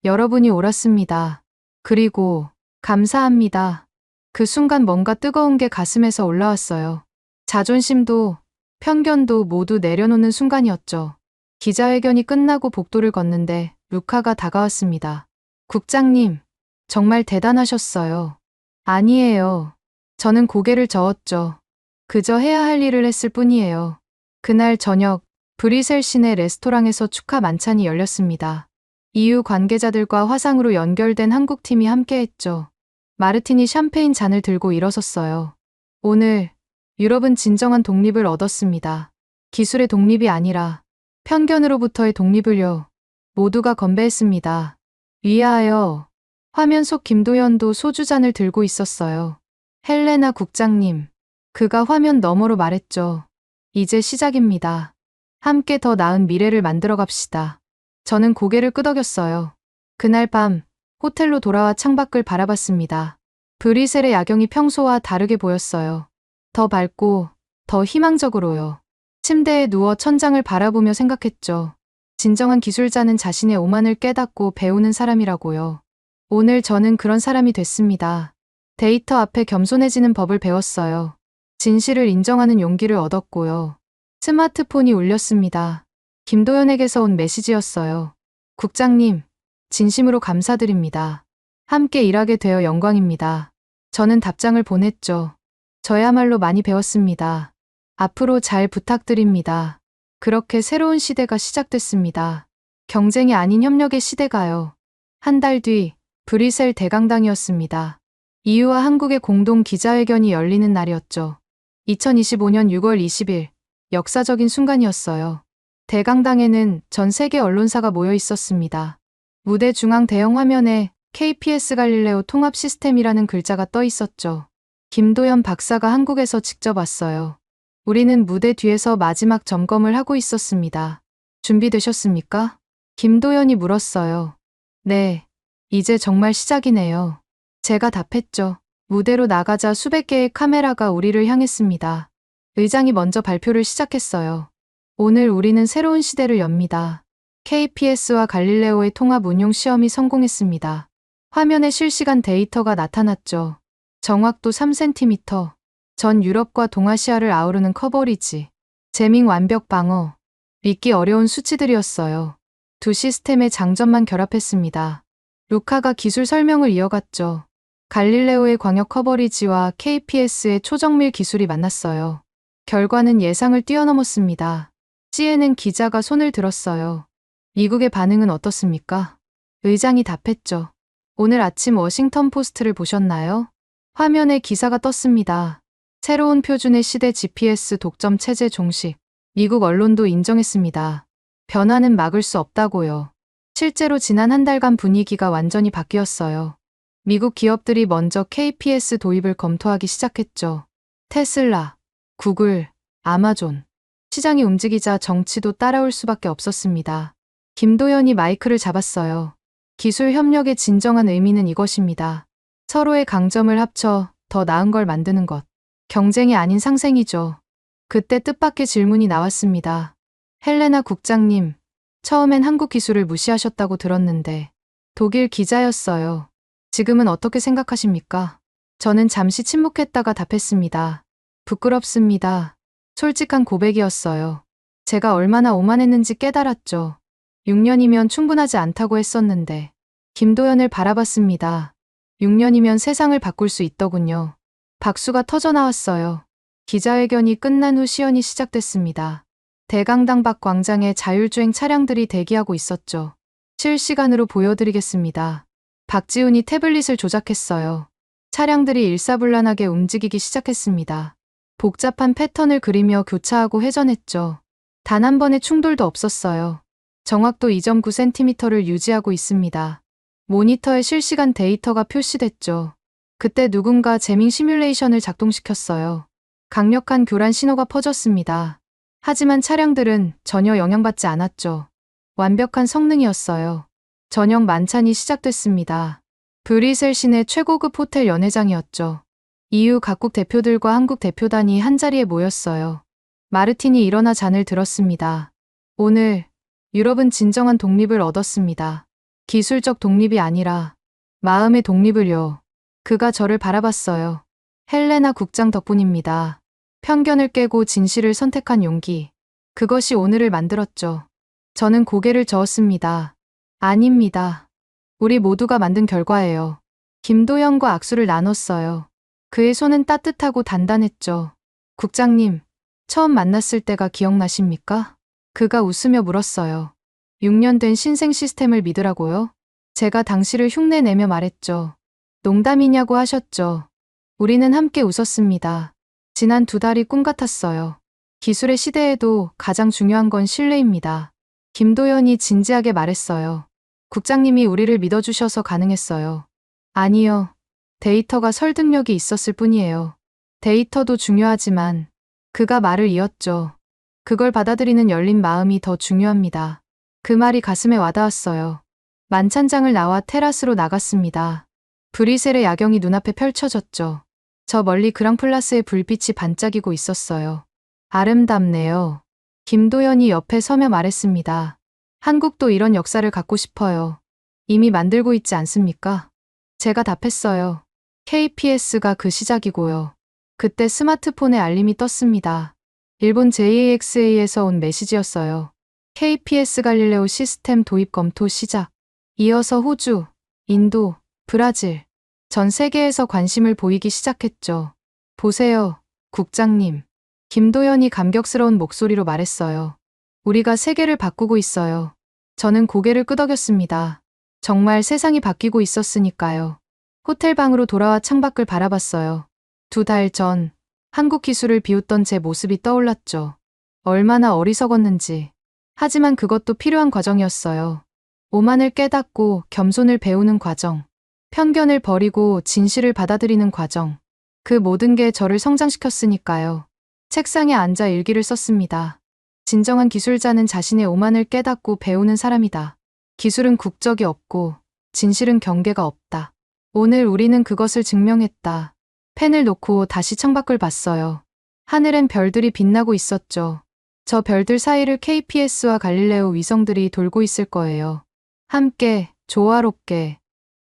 여러분이 옳았습니다. 그리고 감사합니다. 그 순간 뭔가 뜨거운 게 가슴에서 올라왔어요. 자존심도 편견도 모두 내려놓는 순간이었죠. 기자회견이 끝나고 복도를 걷는데 루카가 다가왔습니다. 국장님, 정말 대단하셨어요. 아니에요. 저는 고개를 저었죠. 그저 해야 할 일을 했을 뿐이에요. 그날 저녁 브리셀 시내 레스토랑에서 축하 만찬이 열렸습니다. EU 관계자들과 화상으로 연결된 한국팀이 함께했죠. 마르틴이 샴페인 잔을 들고 일어섰어요. 오늘 유럽은 진정한 독립을 얻었습니다. 기술의 독립이 아니라 편견으로부터의 독립을요. 모두가 건배했습니다. 위하여. 화면 속 김도연도 소주잔을 들고 있었어요. 헬레나 국장님. 그가 화면 너머로 말했죠. 이제 시작입니다. 함께 더 나은 미래를 만들어 갑시다. 저는 고개를 끄덕였어요. 그날 밤 호텔로 돌아와 창밖을 바라봤습니다. 브뤼셀의 야경이 평소와 다르게 보였어요. 더 밝고 더 희망적으로요. 침대에 누워 천장을 바라보며 생각했죠. 진정한 기술자는 자신의 오만을 깨닫고 배우는 사람이라고요. 오늘 저는 그런 사람이 됐습니다. 데이터 앞에 겸손해지는 법을 배웠어요. 진실을 인정하는 용기를 얻었고요. 스마트폰이 울렸습니다. 김도연에게서 온 메시지였어요. 국장님, 진심으로 감사드립니다. 함께 일하게 되어 영광입니다. 저는 답장을 보냈죠. 저야말로 많이 배웠습니다. 앞으로 잘 부탁드립니다. 그렇게 새로운 시대가 시작됐습니다. 경쟁이 아닌 협력의 시대가요. 한 달 뒤 브뤼셀 대강당이었습니다. EU와 한국의 공동 기자회견이 열리는 날이었죠. 2025년 6월 20일, 역사적인 순간이었어요. 대강당에는 전 세계 언론사가 모여 있었습니다. 무대 중앙 대형 화면에 KPS 갈릴레오 통합 시스템이라는 글자가 떠 있었죠. 김도연 박사가 한국에서 직접 왔어요. 우리는 무대 뒤에서 마지막 점검을 하고 있었습니다. 준비되셨습니까? 김도연이 물었어요. 네, 이제 정말 시작이네요. 제가 답했죠. 무대로 나가자 수백 개의 카메라가 우리를 향했습니다. 의장이 먼저 발표를 시작했어요. 오늘 우리는 새로운 시대를 엽니다. KPS와 갈릴레오의 통합 운용 시험이 성공했습니다. 화면에 실시간 데이터가 나타났죠. 정확도 3cm, 전 유럽과 동아시아를 아우르는 커버리지, 재밍 완벽 방어, 믿기 어려운 수치들이었어요. 두 시스템의 장점만 결합했습니다. 루카가 기술 설명을 이어갔죠. 갈릴레오의 광역 커버리지와 KPS의 초정밀 기술이 만났어요. 결과는 예상을 뛰어넘었습니다. CNN 기자가 손을 들었어요. 미국의 반응은 어떻습니까? 의장이 답했죠. 오늘 아침 워싱턴 포스트를 보셨나요? 화면에 기사가 떴습니다. 새로운 표준의 시대 GPS 독점 체제 종식. 미국 언론도 인정했습니다. 변화는 막을 수 없다고요. 실제로 지난 한 달간 분위기가 완전히 바뀌었어요. 미국 기업들이 먼저 KPS 도입을 검토하기 시작했죠. 테슬라, 구글, 아마존. 시장이 움직이자 정치도 따라올 수밖에 없었습니다. 김도연이 마이크를 잡았어요. 기술 협력의 진정한 의미는 이것입니다. 서로의 강점을 합쳐 더 나은 걸 만드는 것. 경쟁이 아닌 상생이죠. 그때 뜻밖의 질문이 나왔습니다. 헬레나 국장님, 처음엔 한국 기술을 무시하셨다고 들었는데 독일 기자였어요. 지금은 어떻게 생각하십니까? 저는 잠시 침묵했다가 답했습니다. 부끄럽습니다. 솔직한 고백이었어요. 제가 얼마나 오만했는지 깨달았죠. 6년이면 충분하지 않다고 했었는데 김도연을 바라봤습니다. 6년이면 세상을 바꿀 수 있더군요. 박수가 터져 나왔어요. 기자회견이 끝난 후 시연이 시작됐습니다. 대강당 밖 광장에 자율주행 차량들이 대기하고 있었죠. 실시간으로 보여드리겠습니다. 박지훈이 태블릿을 조작했어요. 차량들이 일사불란하게 움직이기 시작했습니다. 복잡한 패턴을 그리며 교차하고 회전했죠. 단 한 번의 충돌도 없었어요. 정확도 2.9cm를 유지하고 있습니다. 모니터에 실시간 데이터가 표시됐죠. 그때 누군가 재밍 시뮬레이션을 작동시켰어요. 강력한 교란 신호가 퍼졌습니다. 하지만 차량들은 전혀 영향받지 않았죠. 완벽한 성능이었어요. 저녁 만찬이 시작됐습니다. 브뤼셀 시내 최고급 호텔 연회장이었죠. EU 각국 대표들과 한국 대표단이 한자리에 모였어요. 마르틴이 일어나 잔을 들었습니다. 오늘 유럽은 진정한 독립을 얻었습니다. 기술적 독립이 아니라 마음의 독립을요. 그가 저를 바라봤어요. 헬레나 국장 덕분입니다. 편견을 깨고 진실을 선택한 용기. 그것이 오늘을 만들었죠. 저는 고개를 저었습니다. 아닙니다. 우리 모두가 만든 결과예요. 김도연과 악수를 나눴어요. 그의 손은 따뜻하고 단단했죠. 국장님, 처음 만났을 때가 기억나십니까? 그가 웃으며 물었어요. 6년 된 신생 시스템을 믿으라고요? 제가 당시를 흉내내며 말했죠. 농담이냐고 하셨죠. 우리는 함께 웃었습니다. 지난 2달이 꿈 같았어요. 기술의 시대에도 가장 중요한 건 신뢰입니다. 김도연이 진지하게 말했어요. 국장님이 우리를 믿어주셔서 가능했어요. 아니요. 데이터가 설득력이 있었을 뿐이에요. 데이터도 중요하지만 그가 말을 이었죠. 그걸 받아들이는 열린 마음이 더 중요합니다. 그 말이 가슴에 와닿았어요. 만찬장을 나와 테라스로 나갔습니다. 브뤼셀의 야경이 눈앞에 펼쳐졌죠. 저 멀리 그랑플라스의 불빛이 반짝이고 있었어요. 아름답네요. 김도연이 옆에 서며 말했습니다. 한국도 이런 역사를 갖고 싶어요. 이미 만들고 있지 않습니까? 제가 답했어요. KPS가 그 시작이고요. 그때 스마트폰에 알림이 떴습니다. 일본 JAXA에서 온 메시지였어요. KPS 갈릴레오 시스템 도입 검토 시작. 이어서 호주, 인도, 브라질, 전 세계에서 관심을 보이기 시작했죠. 보세요, 국장님. 김도연이 감격스러운 목소리로 말했어요. 우리가 세계를 바꾸고 있어요. 저는 고개를 끄덕였습니다. 정말 세상이 바뀌고 있었으니까요. 호텔 방으로 돌아와 창밖을 바라봤어요. 2달 전, 한국 기술을 비웃던 제 모습이 떠올랐죠. 얼마나 어리석었는지. 하지만 그것도 필요한 과정이었어요. 오만을 깨닫고 겸손을 배우는 과정. 편견을 버리고 진실을 받아들이는 과정. 그 모든 게 저를 성장시켰으니까요. 책상에 앉아 일기를 썼습니다. 진정한 기술자는 자신의 오만을 깨닫고 배우는 사람이다. 기술은 국적이 없고 진실은 경계가 없다. 오늘 우리는 그것을 증명했다. 펜을 놓고 다시 창밖을 봤어요. 하늘엔 별들이 빛나고 있었죠. 저 별들 사이를 KPS와 갈릴레오 위성들이 돌고 있을 거예요. 함께, 조화롭게.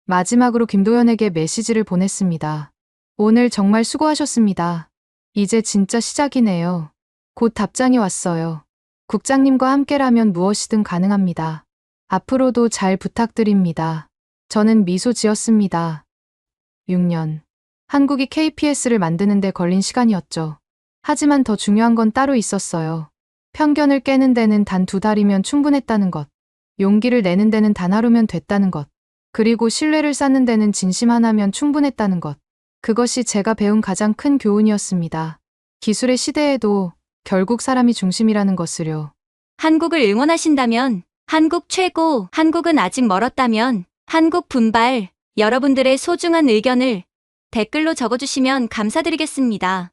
마지막으로 김도연에게 메시지를 보냈습니다. 오늘 정말 수고하셨습니다. 이제 진짜 시작이네요. 곧 답장이 왔어요. 국장님과 함께라면 무엇이든 가능합니다. 앞으로도 잘 부탁드립니다. 저는 미소 지었습니다. 6년. 한국이 KPS를 만드는 데 걸린 시간이었죠. 하지만 더 중요한 건 따로 있었어요. 편견을 깨는 데는 단 2달이면 충분했다는 것. 용기를 내는 데는 단 하루면 됐다는 것. 그리고 신뢰를 쌓는 데는 진심 하나면 충분했다는 것. 그것이 제가 배운 가장 큰 교훈이었습니다. 기술의 시대에도 결국 사람이 중심이라는 것을요. 한국을 응원하신다면, 한국 최고, 한국은 아직 멀었다면, 한국 분발, 여러분들의 소중한 의견을 댓글로 적어주시면 감사드리겠습니다.